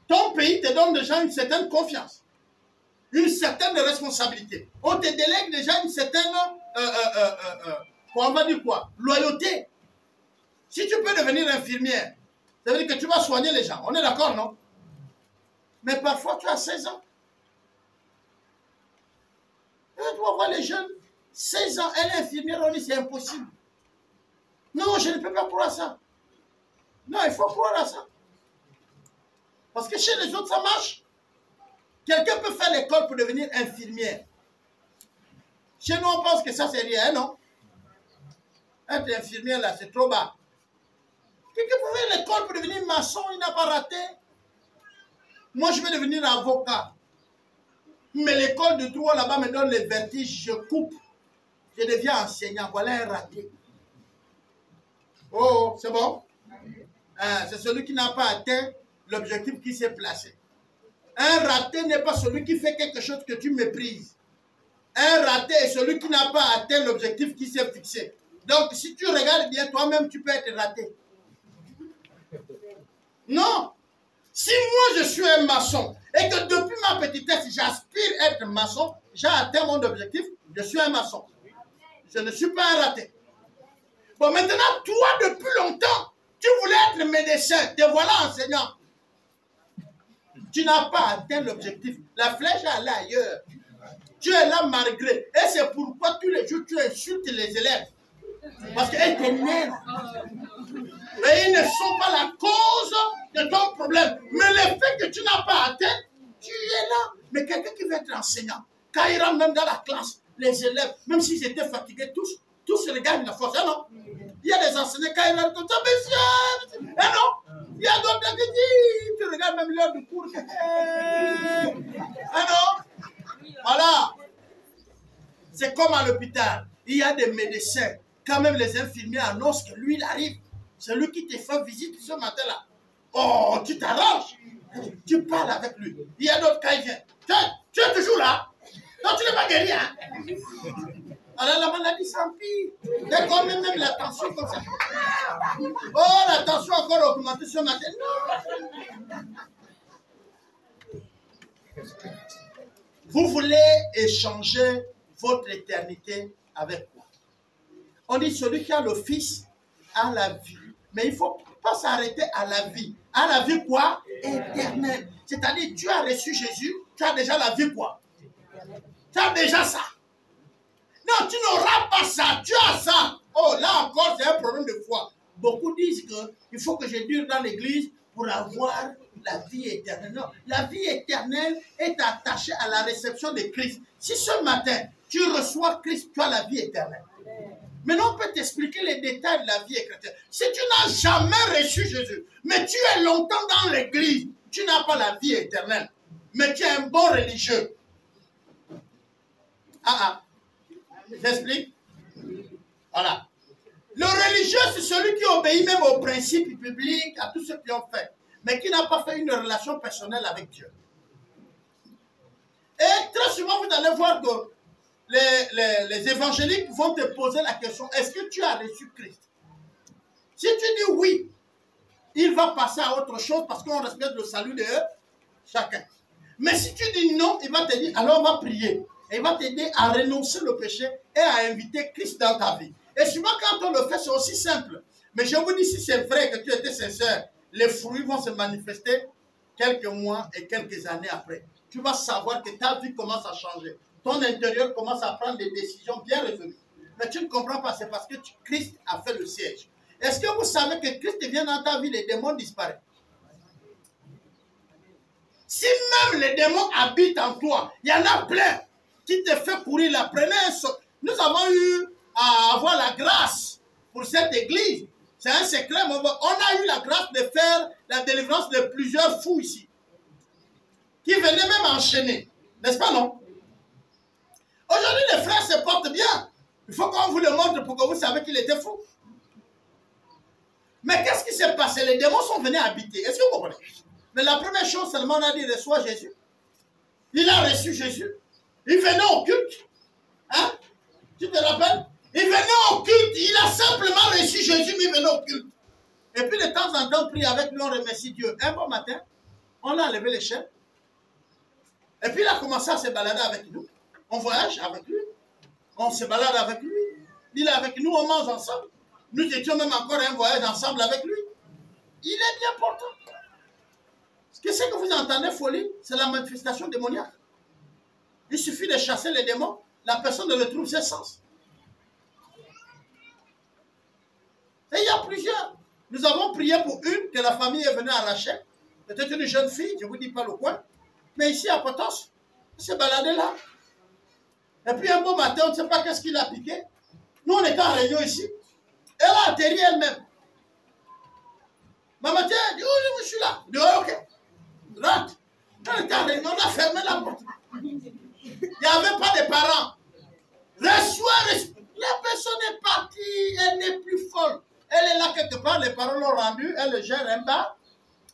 ton pays te donne déjà une certaine confiance, une certaine responsabilité. On te délègue déjà une certaine, on va dire quoi, loyauté. Si tu peux devenir infirmière, ça veut dire que tu vas soigner les gens. On est d'accord, non? Mais parfois, tu as 16 ans. Et tu vas voir les jeunes, 16 ans, elle est infirmière, on dit c'est impossible. Non, je ne peux pas croire ça. Non, il faut croire à ça. Parce que chez les autres, ça marche. Quelqu'un peut faire l'école pour devenir infirmière. Chez nous, on pense que ça, c'est rien, non? Être infirmière, là, c'est trop bas. Quelqu'un peut faire l'école pour devenir maçon, il n'a pas raté. Moi, je vais devenir avocat. Mais l'école de droit, là-bas, me donne les vertiges, je coupe. Je deviens enseignant. Voilà un raté. Oh, c'est bon? C'est celui qui n'a pas atteint l'objectif qui s'est placé. Un raté n'est pas celui qui fait quelque chose que tu méprises. Un raté est celui qui n'a pas atteint l'objectif qui s'est fixé. Donc, si tu regardes bien, toi-même, tu peux être raté. Non. Si moi, je suis un maçon et que depuis ma petitesse, j'aspire à être maçon, j'ai atteint mon objectif, je suis un maçon. Je ne suis pas un raté. Bon, maintenant, toi, depuis longtemps, tu voulais être médecin, te voilà enseignant. Tu n'as pas atteint l'objectif. La flèche est allée ailleurs. Tu es là malgré. Et c'est pourquoi tous les jours, tu insultes les élèves. Parce qu'elles t'énervent. Mais ils ne sont pas la cause de ton problème. Mais le fait que tu n'as pas atteint, tu es là. Mais quelqu'un qui veut être enseignant, quand il rentre même dans la classe, les élèves, même s'ils étaient fatigués, tous se regardent la force. Ah non? Il y a des enseignants, quand ils rentrent comme ça, monsieur. Ah non? Il y a d'autres qui disent, tu regardes même l'heure du cours. Ah non? Voilà. C'est comme à l'hôpital. Il y a des médecins. Quand même les infirmiers annoncent que lui, il arrive. C'est lui qui te fait visite ce matin-là. Oh, tu t'arranges. Tu parles avec lui. Il y a d'autres quand il vient. Tu es toujours là. Non, tu n'es pas guéri. Hein? Alors la maladie s'empire. Dès qu'on met même la tension comme ça. Oh, la tension encore augmentée ce matin. Non. Vous voulez échanger votre éternité avec quoi? On dit celui qui a le Fils a la vie. Mais il ne faut pas s'arrêter à la vie. À la vie quoi? Éternelle. C'est-à-dire tu as reçu Jésus, tu as déjà la vie quoi? Tu as déjà ça. Non, tu n'auras pas ça, tu as ça. Oh, là encore, c'est un problème de foi. Beaucoup disent qu'il faut que je dure dans l'église pour avoir la vie éternelle. Non, la vie éternelle est attachée à la réception de Christ. Si ce matin, tu reçois Christ, tu as la vie éternelle. Maintenant, on peut t'expliquer les détails de la vie chrétienne. Si tu n'as jamais reçu Jésus, mais tu es longtemps dans l'église, tu n'as pas la vie éternelle. Mais tu es un bon religieux. J'explique. Voilà. Le religieux, c'est celui qui obéit même aux principes publics, à tous ceux qui ont fait, mais qui n'a pas fait une relation personnelle avec Dieu. Et très souvent, vous allez voir que les évangéliques vont te poser la question, est-ce que tu as reçu Christ? Si tu dis oui, il va passer à autre chose parce qu'on respecte le salut de chacun. Mais si tu dis non, il va te dire, alors on va prier. Et il va t'aider à renoncer le péché et à inviter Christ dans ta vie. Et souvent, quand on le fait, c'est aussi simple. Mais je vous dis, si c'est vrai que tu étais sincère, les fruits vont se manifester quelques mois et quelques années après. Tu vas savoir que ta vie commence à changer. Ton intérieur commence à prendre des décisions bien résolues. Mais tu ne comprends pas, c'est parce que Christ a fait le siège. Est-ce que vous savez que Christ vient dans ta vie, les démons disparaissent? Si même les démons habitent en toi, il y en a plein qui te fait courir la première. Nous avons eu à avoir la grâce pour cette église. C'est un secret, mais on a eu la grâce de faire la délivrance de plusieurs fous ici, qui venaient même enchaîner. N'est-ce pas, non? Aujourd'hui, les frères se portent bien. Il faut qu'on vous le montre pour que vous sachiez qu'il était fou. Mais qu'est-ce qui s'est passé? Les démons sont venus habiter. Est-ce que vous comprenez? Mais la première chose seulement, on a dit, reçois Jésus. Il a reçu Jésus. Il venait au culte. Hein? Tu te rappelles? Il venait au culte. Il a simplement reçu Jésus, mais il venait au culte. Et puis de temps en temps, on prie avec lui, on remercie Dieu. Un bon matin, on a levé l'échelle. Et puis il a commencé à se balader avec nous. On voyage avec lui. On se balade avec lui. Il est avec nous, on mange ensemble. Nous étions même encore un voyage ensemble avec lui. Il est bien portant. Qu'est-ce que vous entendez, folie? C'est la manifestation démoniaque. Il suffit de chasser les démons. La personne retrouve ses sens. Et il y a plusieurs. Nous avons prié pour une que la famille est venue arracher. Peut-être une jeune fille, je ne vous dis pas le coin. Mais ici à Potos, il s'est baladé là. Et puis un beau matin, on ne sait pas qu'est-ce qu'il a piqué. Nous, on était en réunion ici. Elle a atterri elle-même. Maman, tiens, elle dit, oh, je suis là. Je dis, oh, ok. Rentre. Elle était en réunion, on a fermé la porte. Il n'y avait pas de parents. Reçois. La personne est partie, elle n'est plus folle. Elle est là quelque part, les parents l'ont rendue, elle gère un bar,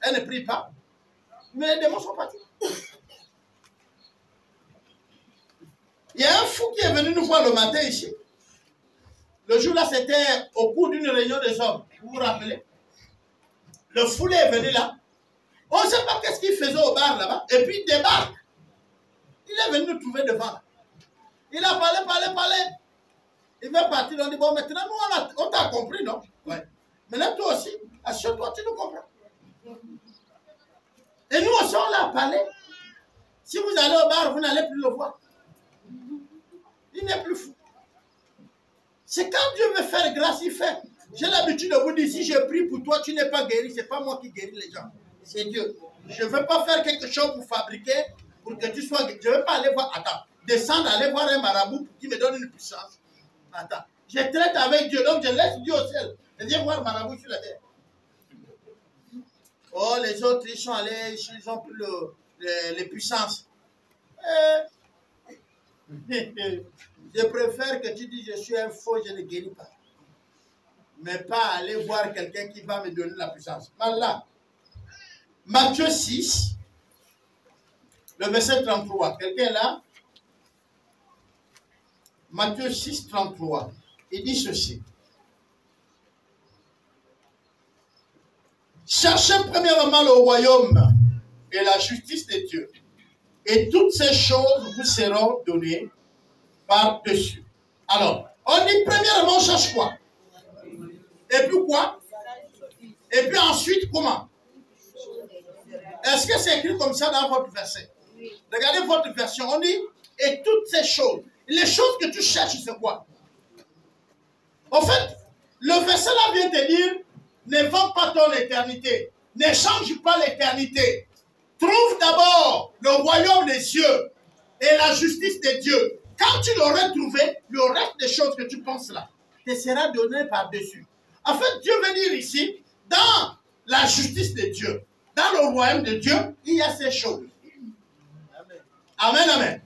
elle ne prie pas. Mais les démons sont partis. Il y a un fou qui est venu nous voir le matin ici. Le jour-là, c'était au cours d'une réunion des hommes. Vous vous rappelez? Le fou est venu là. On ne sait pas qu'est-ce qu'il faisait au bar là-bas. Et puis il débarque. Il est venu nous trouver devant. Il a parlé. Il va partir. On dit, bon, maintenant, nous, on t'a compris, non? Ouais. Maintenant, toi aussi, assure-toi, tu nous comprends. Et nous aussi, on l'a parlé. Si vous allez au bar, vous n'allez plus le voir. Il n'est plus fou. C'est quand Dieu veut faire grâce, il fait. J'ai l'habitude de vous dire, si je prie pour toi, tu n'es pas guéri. Ce n'est pas moi qui guéris les gens. C'est Dieu. Je ne veux pas faire quelque chose pour fabriquer, pour que tu sois guéri. Je ne veux pas aller voir, attends, descendre, aller voir un marabout qui me donne une puissance. Attends, je traite avec Dieu, donc je laisse Dieu au ciel. Je viens voir marabout sur la terre. Oh, les autres, ils sont allés, ils ont plus les puissances. Je préfère que tu dis, je suis un faux, je ne guéris pas. Mais pas aller voir quelqu'un qui va me donner la puissance. Là, Matthieu 6, le verset 33. Quelqu'un est là? Matthieu 6, 33. Il dit ceci. Cherchez premièrement le royaume et la justice de Dieu. Et toutes ces choses vous seront données par-dessus. Alors, on dit premièrement, on cherche quoi? Et puis quoi? Et puis ensuite, comment? Est-ce que c'est écrit comme ça dans votre verset? Regardez votre version. On dit, et toutes ces choses. Les choses que tu cherches, c'est quoi? En fait, le verset là vient te dire, ne vends pas ton éternité. Ne change pas l'éternité. Trouve d'abord le royaume des cieux et la justice de Dieu. Quand tu l'aurais trouvé, le reste des choses que tu penses là te sera donné par-dessus. En fait, Dieu veut dire ici, dans la justice de Dieu, dans le royaume de Dieu, il y a ces choses. Amen, amen.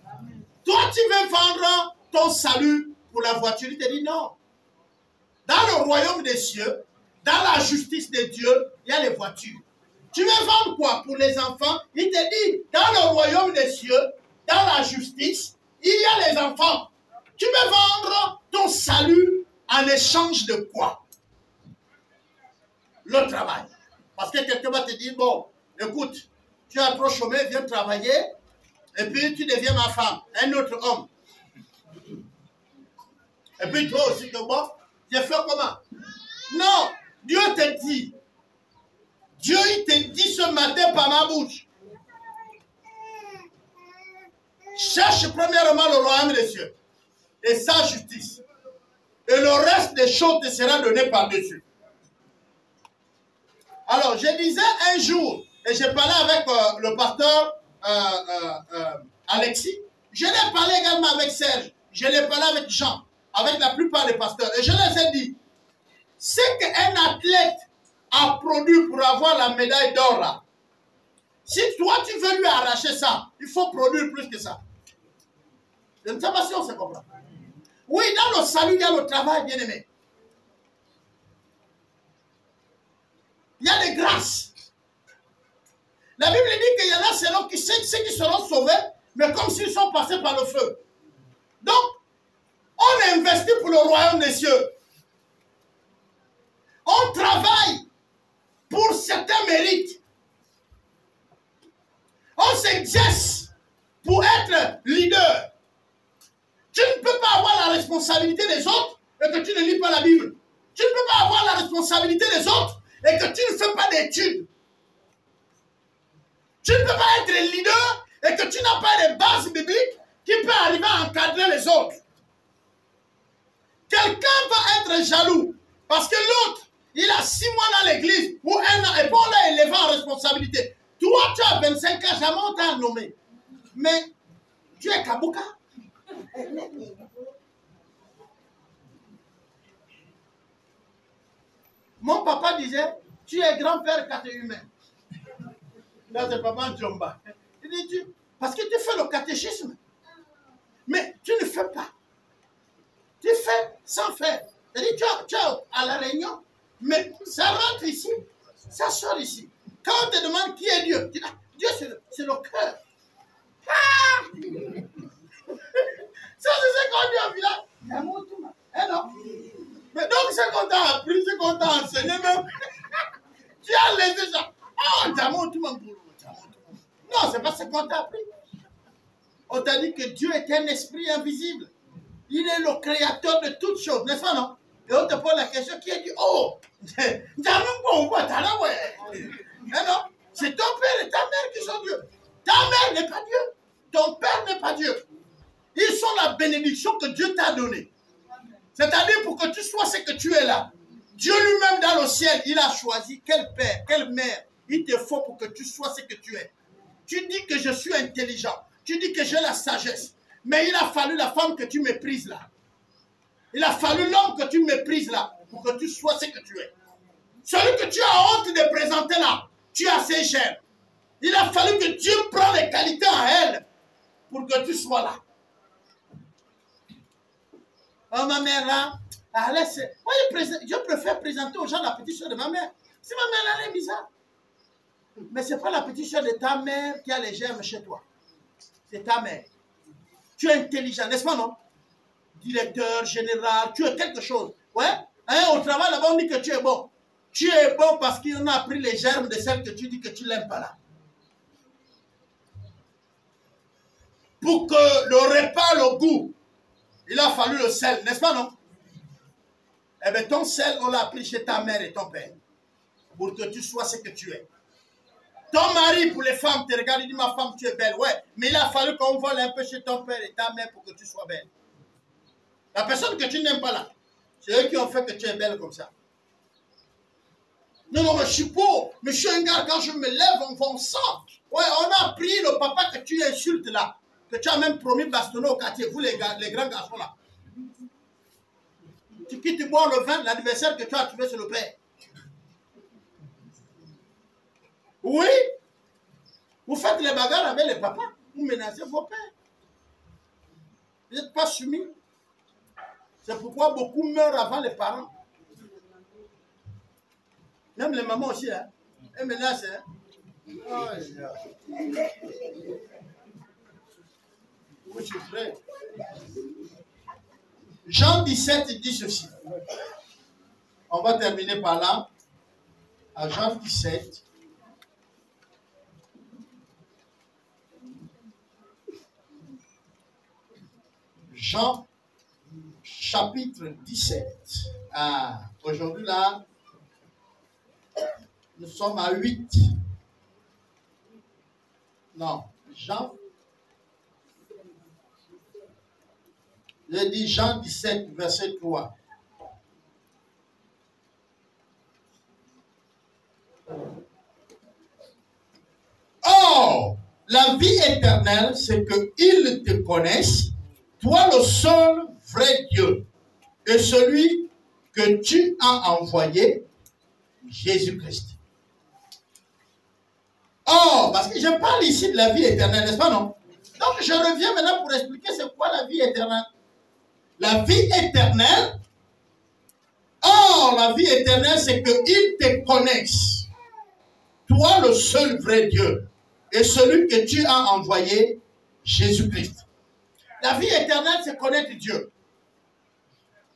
Toi, tu veux vendre ton salut pour la voiture. Il te dit non. Dans le royaume des cieux, dans la justice de Dieu, il y a les voitures. Tu veux vendre quoi pour les enfants? Il te dit, dans le royaume des cieux, dans la justice, il y a les enfants. Tu peux vendre ton salut en échange de quoi? Le travail. Parce que quelqu'un va te dire, bon, écoute, tu as trop chômé, viens travailler, et puis tu deviens ma femme, un autre homme. Et puis toi aussi, que bon, j'ai fait comment? Non, Dieu te dit. Dieu, il te dit ce matin par ma bouche. Cherche premièrement le royaume des cieux et sa justice. Et le reste des choses te sera donné par-dessus. Alors, je disais un jour, et j'ai parlé avec le pasteur Alexis, je l'ai parlé également avec Serge, je l'ai parlé avec Jean, avec la plupart des pasteurs, et je les ai dit, ce qu'un athlète a produit pour avoir la médaille d'or là, si toi tu veux lui arracher ça, il faut produire plus que ça. Je ne sais pas si on se comprend. Oui, dans le salut, il y a le travail, bien aimé. Il y a des grâces. La Bible dit qu'il y en a ceux qui seront sauvés, mais comme s'ils sont passés par le feu. Donc, on investit pour le royaume des cieux. On travaille pour certains mérites. On s'exerce pour être leader. Tu ne peux pas avoir la responsabilité des autres et que tu ne lis pas la Bible. Tu ne peux pas avoir la responsabilité des autres et que tu ne fais pas d'études. Tu ne peux pas être leader et que tu n'as pas de bases bibliques qui peuvent arriver à encadrer les autres. Quelqu'un va être jaloux parce que l'autre, il a 6 mois dans l'église ou 1 an et puis on l'a élevé en responsabilité. Toi, tu as 25 ans, jamais on t'a nommé. Mais tu es Kabouka. Mon papa disait, tu es grand-père catéchumen. Là, c'est papa Djomba. Il dit, parce que tu fais le catéchisme. Mais tu ne fais pas. Tu fais sans faire. C'est-à-dire, tu es à la réunion, mais ça rentre ici, ça sort ici. Quand on te demande qui est Dieu, tu dis, Dieu, c'est le cœur. Ah! Ça, c'est ce qu'on dit au village. Eh non. Mais donc, c'est qu'on t'a appris, c'est qu'on t'a enseigné même. Tu as laissé ça. Oh, non, c'est pas ce qu'on t'a appris. On t'a dit que Dieu est un esprit invisible. Il est le créateur de toutes choses, n'est-ce pas, non? Et on te pose la question qui est dit, oh, c'est ton père et ta mère qui sont Dieu. Ta mère n'est pas Dieu. Ton père n'est pas Dieu. Ils sont la bénédiction que Dieu t'a donnée. C'est-à-dire pour que tu sois ce que tu es là. Dieu lui-même dans le ciel, il a choisi quel père, quelle mère il te faut pour que tu sois ce que tu es. Tu dis que je suis intelligent. Tu dis que j'ai la sagesse. Mais il a fallu la femme que tu méprises là. Il a fallu l'homme que tu méprises là pour que tu sois ce que tu es. Celui que tu as honte de présenter là, tu as assez cher. Il a fallu que Dieu prenne les qualités en elle pour que tu sois là. Oh, ma mère là, moi je préfère présenter aux gens la petite soeur de ma mère. Si ma mère là, elle est bizarre. Mais ce n'est pas la petite soeur de ta mère qui a les germes chez toi. C'est ta mère. Tu es intelligent, n'est-ce pas, non? Directeur, général, tu es quelque chose. Ouais? Hein, au travail, là-bas, on dit que tu es bon. Tu es bon parce qu'on a pris les germes de celle que tu dis que tu n'aimes pas là. Pour que le repas, le goût, il a fallu le sel, n'est-ce pas, non? Eh bien, ton sel, on l'a pris chez ta mère et ton père. Pour que tu sois ce que tu es. Ton mari, pour les femmes, te regarde, il dit, ma femme, tu es belle. Ouais, mais il a fallu qu'on vole un peu chez ton père et ta mère pour que tu sois belle. La personne que tu n'aimes pas là, c'est eux qui ont fait que tu es belle comme ça. Non, non, mais je suis pauvre. Mais je suis un gars, quand je me lève, on sent. Ouais, on a pris le papa que tu insultes là. Que tu as même promis bastonner au quartier. Vous, les grands garçons là. Tu quittes, tu bois le vin, l'adversaire que tu as trouvé, c'est le père. Oui. Vous faites les bagarres avec les papas. Vous menacez vos pères. Vous n'êtes pas soumis. C'est pourquoi beaucoup meurent avant les parents. Même les mamans aussi, hein. Elles menacent, hein. Oh, Vous souffrez. Jean 17 dit ceci. On va terminer par là. À Jean 17. Jean chapitre 17. Ah, aujourd'hui là, nous sommes à 8. Non, Jean. J'ai dit Jean 17, verset 3. Or, la vie éternelle, c'est qu'ils te connaissent, toi le seul vrai Dieu, et celui que tu as envoyé, Jésus-Christ. Or, parce que je parle ici de la vie éternelle, n'est-ce pas, non? Donc, je reviens maintenant pour expliquer c'est quoi la vie éternelle. La vie éternelle, or, la vie éternelle, c'est qu'ils te connaissent, toi le seul vrai Dieu, et celui que tu as envoyé, Jésus-Christ. La vie éternelle, c'est connaître Dieu.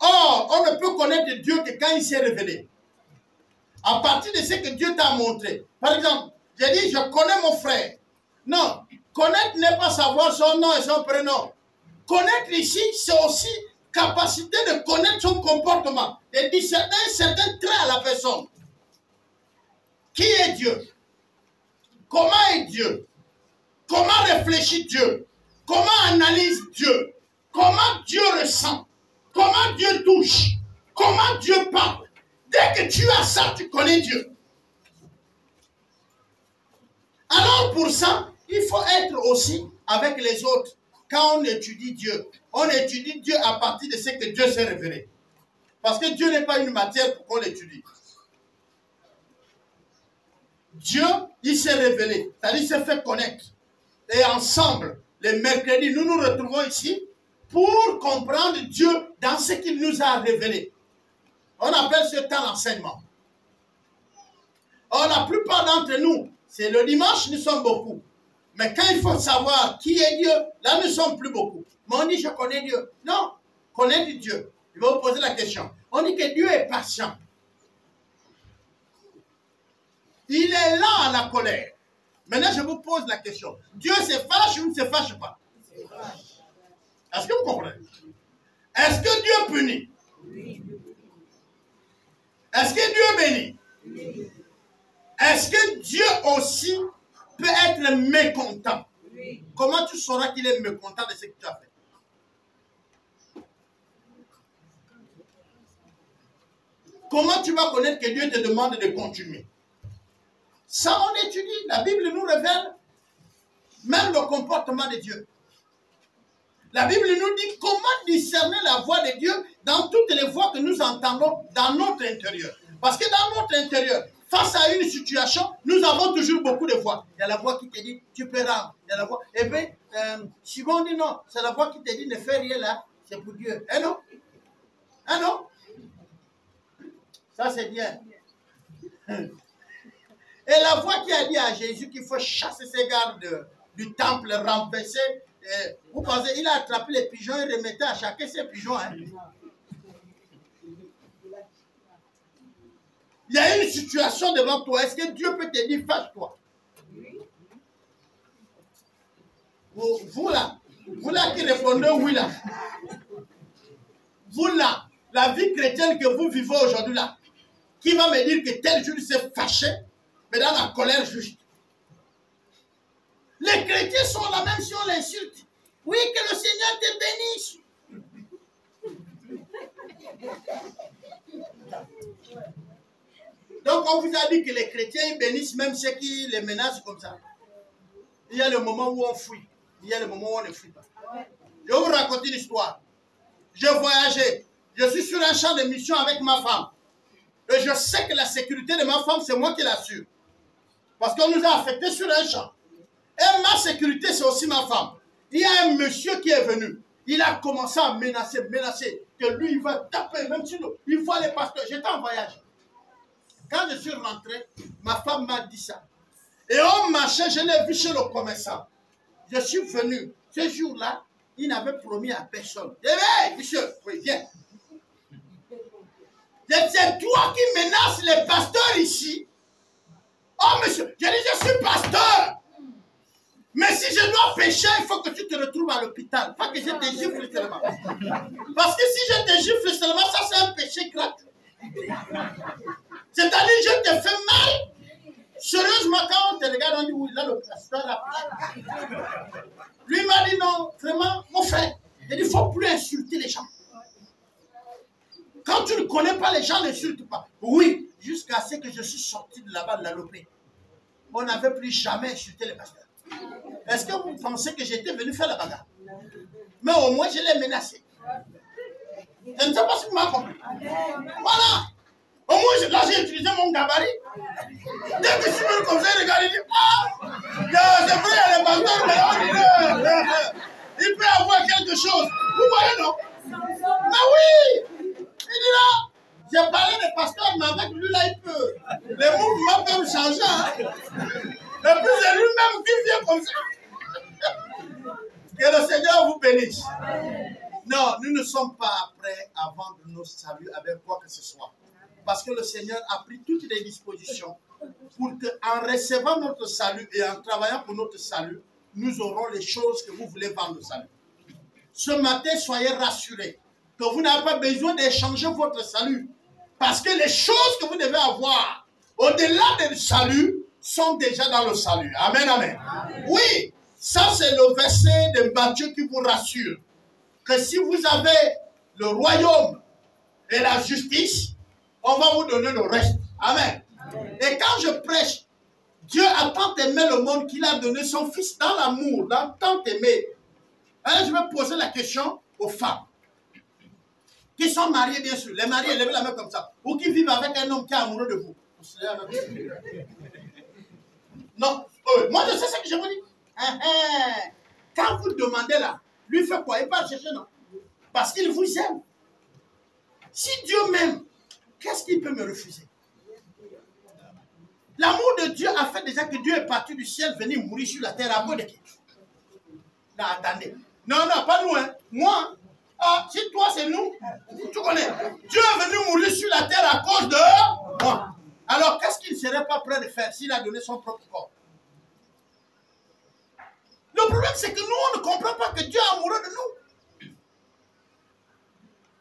Or, on ne peut connaître Dieu que quand il s'est révélé. À partir de ce que Dieu t'a montré. Par exemple, j'ai dit, je connais mon frère. Non, connaître n'est pas savoir son nom et son prénom. Connaître ici, c'est aussi capacité de connaître son comportement, de discerner certains traits à la personne. Qui est Dieu? Comment est Dieu? Comment réfléchit Dieu? Comment analyse Dieu? Comment Dieu ressent? Comment Dieu touche? Comment Dieu parle? Dès que tu as ça, tu connais Dieu. Alors pour ça, il faut être aussi avec les autres. Quand on étudie Dieu, on étudie Dieu à partir de ce que Dieu s'est révélé. Parce que Dieu n'est pas une matière pour qu'on l'étudie. Dieu, il s'est révélé, c'est-à-dire il s'est fait connaître. Et ensemble, les mercredis, nous nous retrouvons ici pour comprendre Dieu dans ce qu'il nous a révélé. On appelle ce temps l'enseignement. Or, la plupart d'entre nous, c'est le dimanche, nous sommes beaucoup. Mais quand il faut savoir qui est Dieu, là, nous sommes plus beaucoup. Mais on dit, je connais Dieu. Non, connaître Dieu. Je vais vous poser la question. On dit que Dieu est patient. Il est lent à la colère. Maintenant, je vous pose la question. Dieu se fâche ou ne se fâche pas? Est-ce que vous comprenez? Est-ce que Dieu punit? Est-ce que Dieu bénit? Est-ce que Dieu aussi peut être mécontent? Comment tu sauras qu'il est mécontent de ce que tu as fait? Comment tu vas connaître que Dieu te demande de continuer? Ça, on étudie. La Bible nous révèle même le comportement de Dieu. La Bible nous dit comment discerner la voix de Dieu dans toutes les voix que nous entendons dans notre intérieur. Parce que dans notre intérieur, face à une situation, nous avons toujours beaucoup de voix. Il y a la voix qui te dit, tu peux rendre. Il y a la voix. Et bien, souvent on dit non, c'est la voix qui te dit, ne fais rien là, c'est pour Dieu. Eh non? Ah non? Ça c'est bien. Et la voix qui a dit à Jésus qu'il faut chasser ses gardes du temple, renverser. Vous pensez, il a attrapé les pigeons et remettait à chacun ses pigeons. Hein? Il y a une situation devant toi. Est-ce que Dieu peut te dire, fâche-toi? Vous là qui répondez oui là. Vous là, la vie chrétienne que vous vivez aujourd'hui là, qui va me dire que tel jour il s'est fâché, mais dans la colère juste. Les chrétiens sont là même si on l'insulte. Oui, que le Seigneur te bénisse. Donc on vous a dit que les chrétiens bénissent même ceux qui les menacent comme ça. Il y a le moment où on fuit. Il y a le moment où on ne fuit pas. Je vais vous raconter une histoire. Je voyageais. Je suis sur un champ de mission avec ma femme. Et je sais que la sécurité de ma femme, c'est moi qui l'assure. Parce qu'on nous a affectés sur un champ. Et ma sécurité, c'est aussi ma femme. Il y a un monsieur qui est venu. Il a commencé à menacer, que lui, il va taper, même si il faut aller pasteur. J'étais en voyage. Quand je suis rentré, ma femme m'a dit ça. Et on marchait, je l'ai vu chez le commerçant. Je suis venu. Ce jour-là, il n'avait promis à personne. Hé, monsieur, oui, viens. C'est toi qui menaces les pasteurs ici. Oh, monsieur, je dis, je suis pasteur. Mais si je dois pécher, il faut que tu te retrouves à l'hôpital. Pas que je te gifle seulement. Parce que si je te gifle seulement, ça c'est un péché gratuit. C'est-à-dire, je te fais mal. Sérieusement, quand on te regarde, on dit, oui, là, le pasteur a péché. Lui m'a dit, non, vraiment, mon frère, il ne faut plus insulter les gens. Quand tu ne connais pas les gens, n'insulte pas. Oui, jusqu'à ce que je suis sorti de là-bas de la lopée. On n'avait plus jamais insulté les pasteurs. Est-ce que vous pensez que j'étais venu faire la bagarre? Mais au moins, je l'ai menacé. Je ne sais pas si vous m'avez compris. Voilà. Au moins, là, j'ai utilisé mon gabarit. Dès que je suis venu comme ça, il regarde, il dit, ah, c'est vrai, il y a les pasteurs, mais il peut y avoir quelque chose. Vous voyez, non? Mais oui! Il dit là, j'ai parlé des pasteurs, mais avec lui, là, il peut. Les mouvements peuvent changer. Hein? Et puis, c'est lui-même qui vient comme ça. Que le Seigneur vous bénisse. Non, nous ne sommes pas prêts à vendre nos saluts avec quoi que ce soit. Parce que le Seigneur a pris toutes les dispositions pour qu'en recevant notre salut et en travaillant pour notre salut, nous aurons les choses que vous voulez vendre au salut. Ce matin, soyez rassurés que vous n'avez pas besoin d'échanger votre salut. Parce que les choses que vous devez avoir au-delà du salut sont déjà dans le salut. Amen, amen. Amen. Oui, ça c'est le verset de Matthieu qui vous rassure. Que si vous avez le royaume et la justice, on va vous donner le reste. Amen. Amen. Et quand je prêche, Dieu a tant aimé le monde qu'il a donné son fils dans l'amour, dans tant aimé. Alors, je vais poser la question aux femmes qui sont mariées, bien sûr. Les mariés, levez la main comme ça. Ou qui vivent avec un homme qui est amoureux de vous. Non, moi je sais ce que je vous dis. Quand vous demandez là, lui fait quoi? Il va chercher, non? Parce qu'il vous aime. Si Dieu m'aime, qu'est-ce qu'il peut me refuser? L'amour de Dieu a fait déjà que Dieu est parti du ciel venir mourir sur la terre à cause de qui? Non, attendez. Non, non, pas nous, hein. Moi, si toi c'est nous, tu connais. Dieu est venu mourir sur la terre à cause de moi. Alors, qu'est-ce qu'il ne serait pas prêt de faire s'il a donné son propre corps? Le problème, c'est que nous, on ne comprend pas que Dieu est amoureux de nous.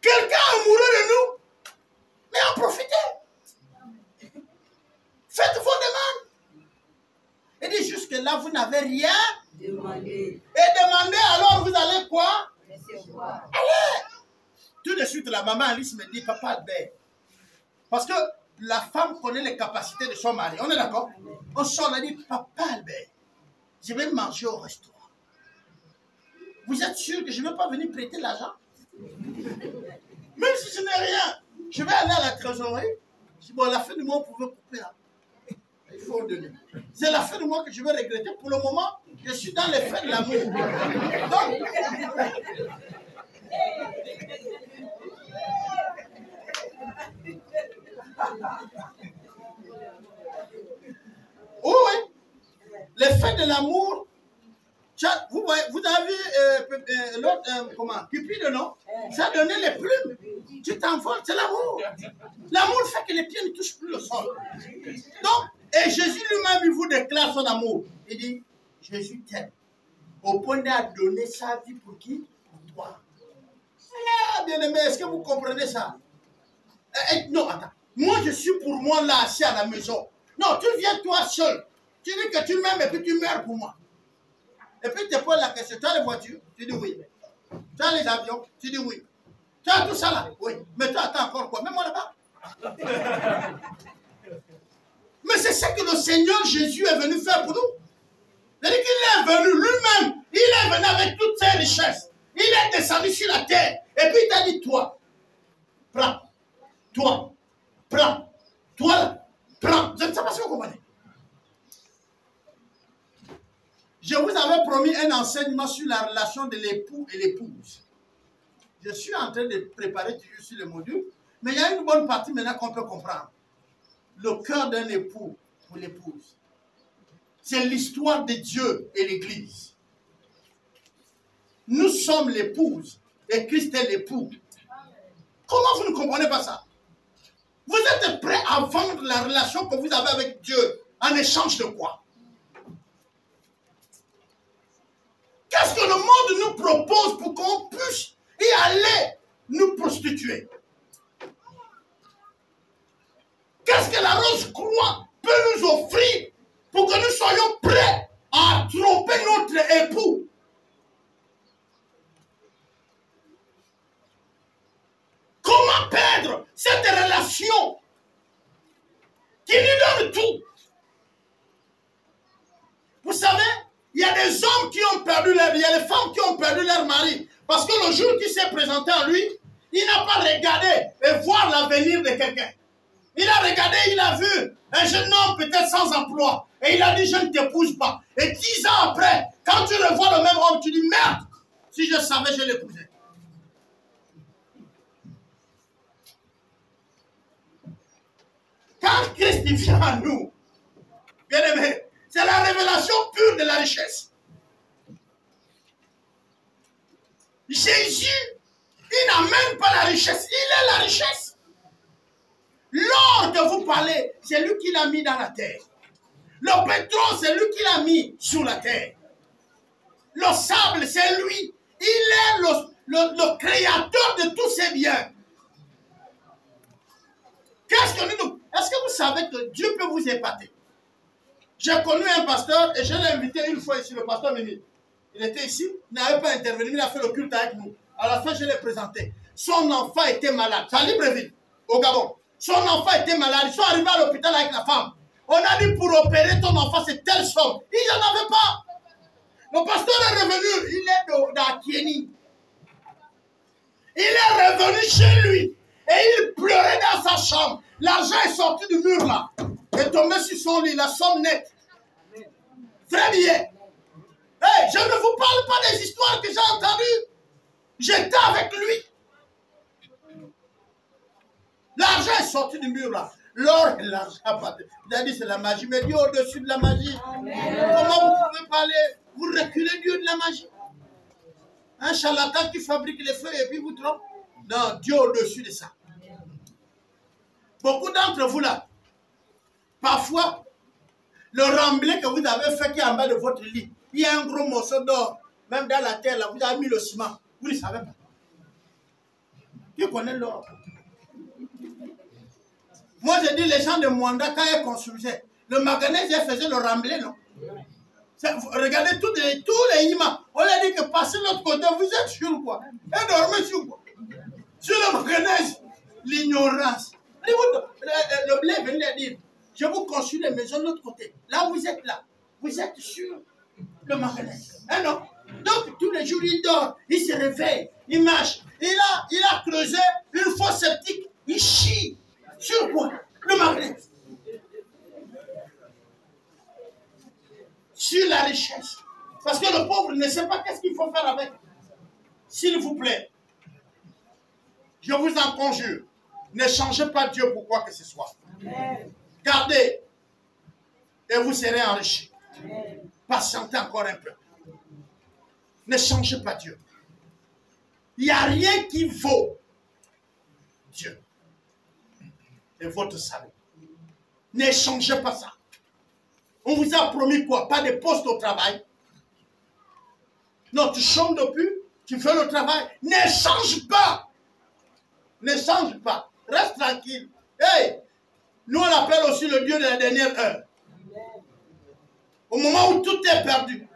Quelqu'un est amoureux de nous, mais en profitez. Faites vos demandes. Et dit jusque-là, vous n'avez rien demandé. Et demandez, alors vous allez quoi? Allez. Tout de suite, la maman Alice me dit, papa Albert. Parce que la femme connaît les capacités de son mari. On est d'accord? On sort, elle dit, papa Albert, je vais manger au restaurant. Vous êtes sûr que je ne vais pas venir prêter l'argent? Même si je n'ai rien, je vais aller à la trésorerie. Je dis, bon, à la fin du mois, vous pouvez couper là. Il faut donner. C'est la fin du mois que je vais regretter. Pour le moment, je suis dans les fêtes de l'amour. Donc, oui, les fêtes de l'amour. Vous avez vu l'autre, comment, Cupide, non? Ça a donné les plumes. Tu t'envoles, c'est l'amour. L'amour fait que les pieds ne touchent plus le sol. Donc, et Jésus lui-même, il vous déclare son amour. Il dit, Jésus t'aime. Au point de donner sa vie pour qui? Pour toi. Ah, bien aimé, est-ce que vous comprenez ça? Non, attends. Moi, je suis pour moi là, assis à la maison. Non, tu viens toi seul. Tu dis que tu m'aimes et puis tu meurs pour moi. Et puis tu te poses la question, tu as les voitures? Tu dis oui. Tu as les avions? Tu dis oui. Tu as tout ça là? Oui. Mais tu attends encore quoi? Mets-moi là-bas. Mais c'est ce que le Seigneur Jésus est venu faire pour nous. C'est-à-dire qu'il est venu lui-même. Il est venu avec toutes ses richesses. Il est descendu sur la terre. Et puis il t'a dit, toi, prends. Toi, prends. Toi, prends. Je ne sais pas si vous comprenez. Je vous avais promis un enseignement sur la relation de l'époux et l'épouse. Je suis en train de préparer toujours sur le module, mais il y a une bonne partie maintenant qu'on peut comprendre. Le cœur d'un époux pour l'épouse. C'est l'histoire de Dieu et l'Église. nous sommes l'épouse et Christ est l'époux. Comment vous ne comprenez pas ça? Vous êtes prêts à vendre la relation que vous avez avec Dieu en échange de quoi? Qu'est-ce que le monde nous propose pour qu'on puisse y aller nous prostituer? Qu'est-ce que la Rose-Croix peut nous offrir pour que nous soyons prêts à tromper notre époux? Comment perdre cette relation qui nous donne tout? Vous savez, il y a des hommes qui ont perdu leur vie, il y a des femmes qui ont perdu leur mari. Parce que le jour qui s'est présenté à lui, il n'a pas regardé et voir l'avenir de quelqu'un. Il a regardé, il a vu un jeune homme peut-être sans emploi. Et il a dit, je ne t'épouse pas. Et 10 ans après, quand tu revois le même homme, tu dis, merde, si je savais, je l'épousais. Quand Christ vient à nous, bien aimé, c'est la révélation pure de la richesse. Jésus, il n'a même pas la richesse, il est la richesse. L'or que vous parlez, c'est lui qui l'a mis dans la terre. Le pétrole, c'est lui qui l'a mis sur la terre. Le sable, c'est lui. Il est le créateur de tous ces biens. Qu'est-ce que nous... Est-ce que vous savez que Dieu peut vous épater? J'ai connu un pasteur et je l'ai invité une fois ici, le pasteur Mimi. Il était ici, il n'avait pas intervenu, il a fait le culte avec nous. À la fin, je l'ai présenté. Son enfant était malade, c'est à Libreville, au Gabon. Son enfant était malade, ils sont arrivés à l'hôpital avec la femme. On a dit pour opérer ton enfant, c'est telle somme. Il n'y en avait pas. Le pasteur est revenu, il est d'Akieni. Il est revenu chez lui et il pleurait dans sa chambre. L'argent est sorti du mur là. Est tombé sur son lit, la somme nette. Très bien. Hey, je ne vous parle pas des histoires que j'ai entendues. J'étais avec lui. L'argent est sorti du mur là. L'or et l'argent. Vous avez dit c'est la magie, mais Dieu au-dessus de la magie. Amen. Comment vous pouvez parler? Vous reculez Dieu de la magie. Un charlatan qui fabrique les feux et puis vous trompe. Non, Dieu au-dessus de ça. Beaucoup d'entre vous là, parfois, le remblai que vous avez fait qui est en bas de votre lit, il y a un gros morceau d'or, même dans la terre, là, vous avez mis le ciment, vous ne savez pas. Qui connaît l'or? Moi, je dis, les gens de Mwanda, quand ils construisaient, le manganèse, ils faisaient le remblai, non? Regardez tous les imams, on leur dit que passez de l'autre côté, vous êtes sur quoi? Et dormez sur quoi? Sur le manganèse, l'ignorance. Le blé venait leur dire, je vous construis les maisons de l'autre côté. Là, vous êtes sur le manganèse. Hein, non? Donc, tous les jours, il dort, il se réveille, il marche. Il a creusé une fosse septique, il chie. Sur quoi? Le manganèse. Sur la richesse. Parce que le pauvre ne sait pas qu'est-ce qu'il faut faire avec. S'il vous plaît, je vous en conjure, ne changez pas Dieu pour quoi que ce soit. Amen. Gardez et vous serez enrichis. Patientez encore un peu. Ne changez pas Dieu. Il n'y a rien qui vaut Dieu et votre salut. Ne changez pas ça. On vous a promis quoi? Pas de poste au travail. Non, tu chômes depuis, tu fais le travail. Ne change pas. Ne change pas. Reste tranquille. Hey, nous on appelle aussi le Dieu de la dernière heure. Au moment où tout est perdu.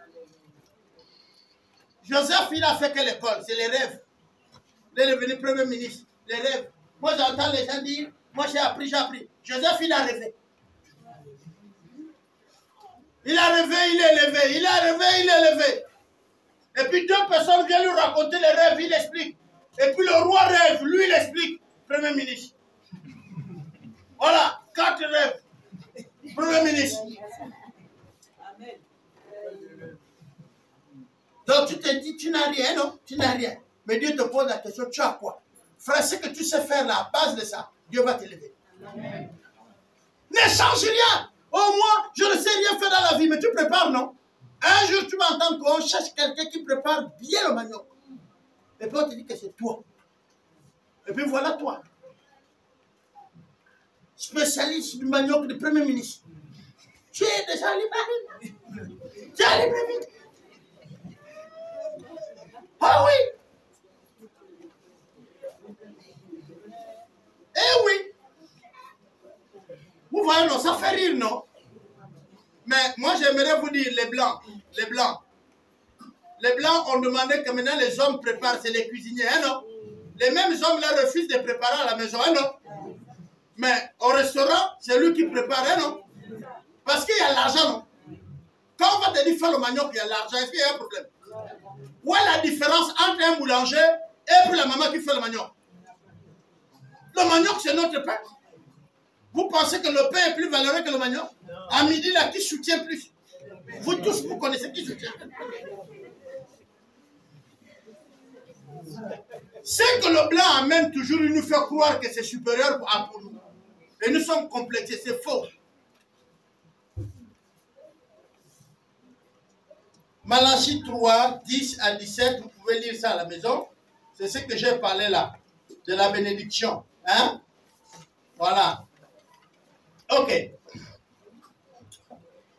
Joseph, il a fait quelle école? C'est les rêves. Il est devenu premier ministre. Les rêves. Moi j'entends les gens dire, moi j'ai appris. Joseph, il a rêvé. Il a rêvé, il est levé. Il a rêvé, il est levé. Et puis 2 personnes viennent lui raconter les rêves, il explique. Et puis le roi rêve, lui il explique. Premier ministre. Voilà, 4 rêves. Premier ministre. Donc tu te dis, tu n'as rien, non? Tu n'as rien. Mais Dieu te pose la question, tu as quoi? Frère, ce que tu sais faire là, à base de ça, Dieu va t'élever. Ne change rien. Au moins, je ne sais rien faire dans la vie, mais tu prépares, non? Un jour, tu vas entendre qu'on cherche quelqu'un qui prépare bien le manioc. Et puis on te dit que c'est toi. Et puis voilà toi. Spécialiste du manioc du Premier ministre. Tu es déjà à Libreville. Tu es à Libreville. Ah oui. Eh oui. Vous voyez, non, ça fait rire, non? Mais moi, j'aimerais vous dire, les Blancs, ont demandé que maintenant les hommes préparent, c'est les cuisiniers, hein, non? Les mêmes hommes là refusent de préparer à la maison, hein, non? Mais au restaurant, c'est lui qui prépare, hein, non? Parce qu'il y a l'argent, non? Quand on va te dire faire le manioc, il y a l'argent, est-ce qu'il y a un problème? Où est la différence entre un boulanger et puis la maman qui fait le manioc? Le manioc, c'est notre pain. Vous pensez que le pain est plus valeureux que le manioc? À midi, là, qui soutient plus? Vous tous, vous connaissez qui soutient? C'est que le blanc amène toujours, il nous fait croire que c'est supérieur pour nous. Et nous sommes complétés, c'est faux. Malachie 3, 10 à 17, vous pouvez lire ça à la maison. C'est ce que j'ai parlé là, de la bénédiction. Hein? Voilà. Ok.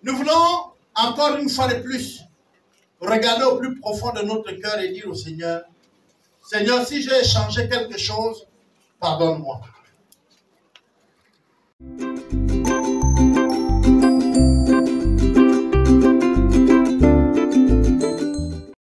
Nous voulons encore une fois de plus regarder au plus profond de notre cœur et dire au Seigneur, Seigneur, si j'ai changé quelque chose, pardonne-moi.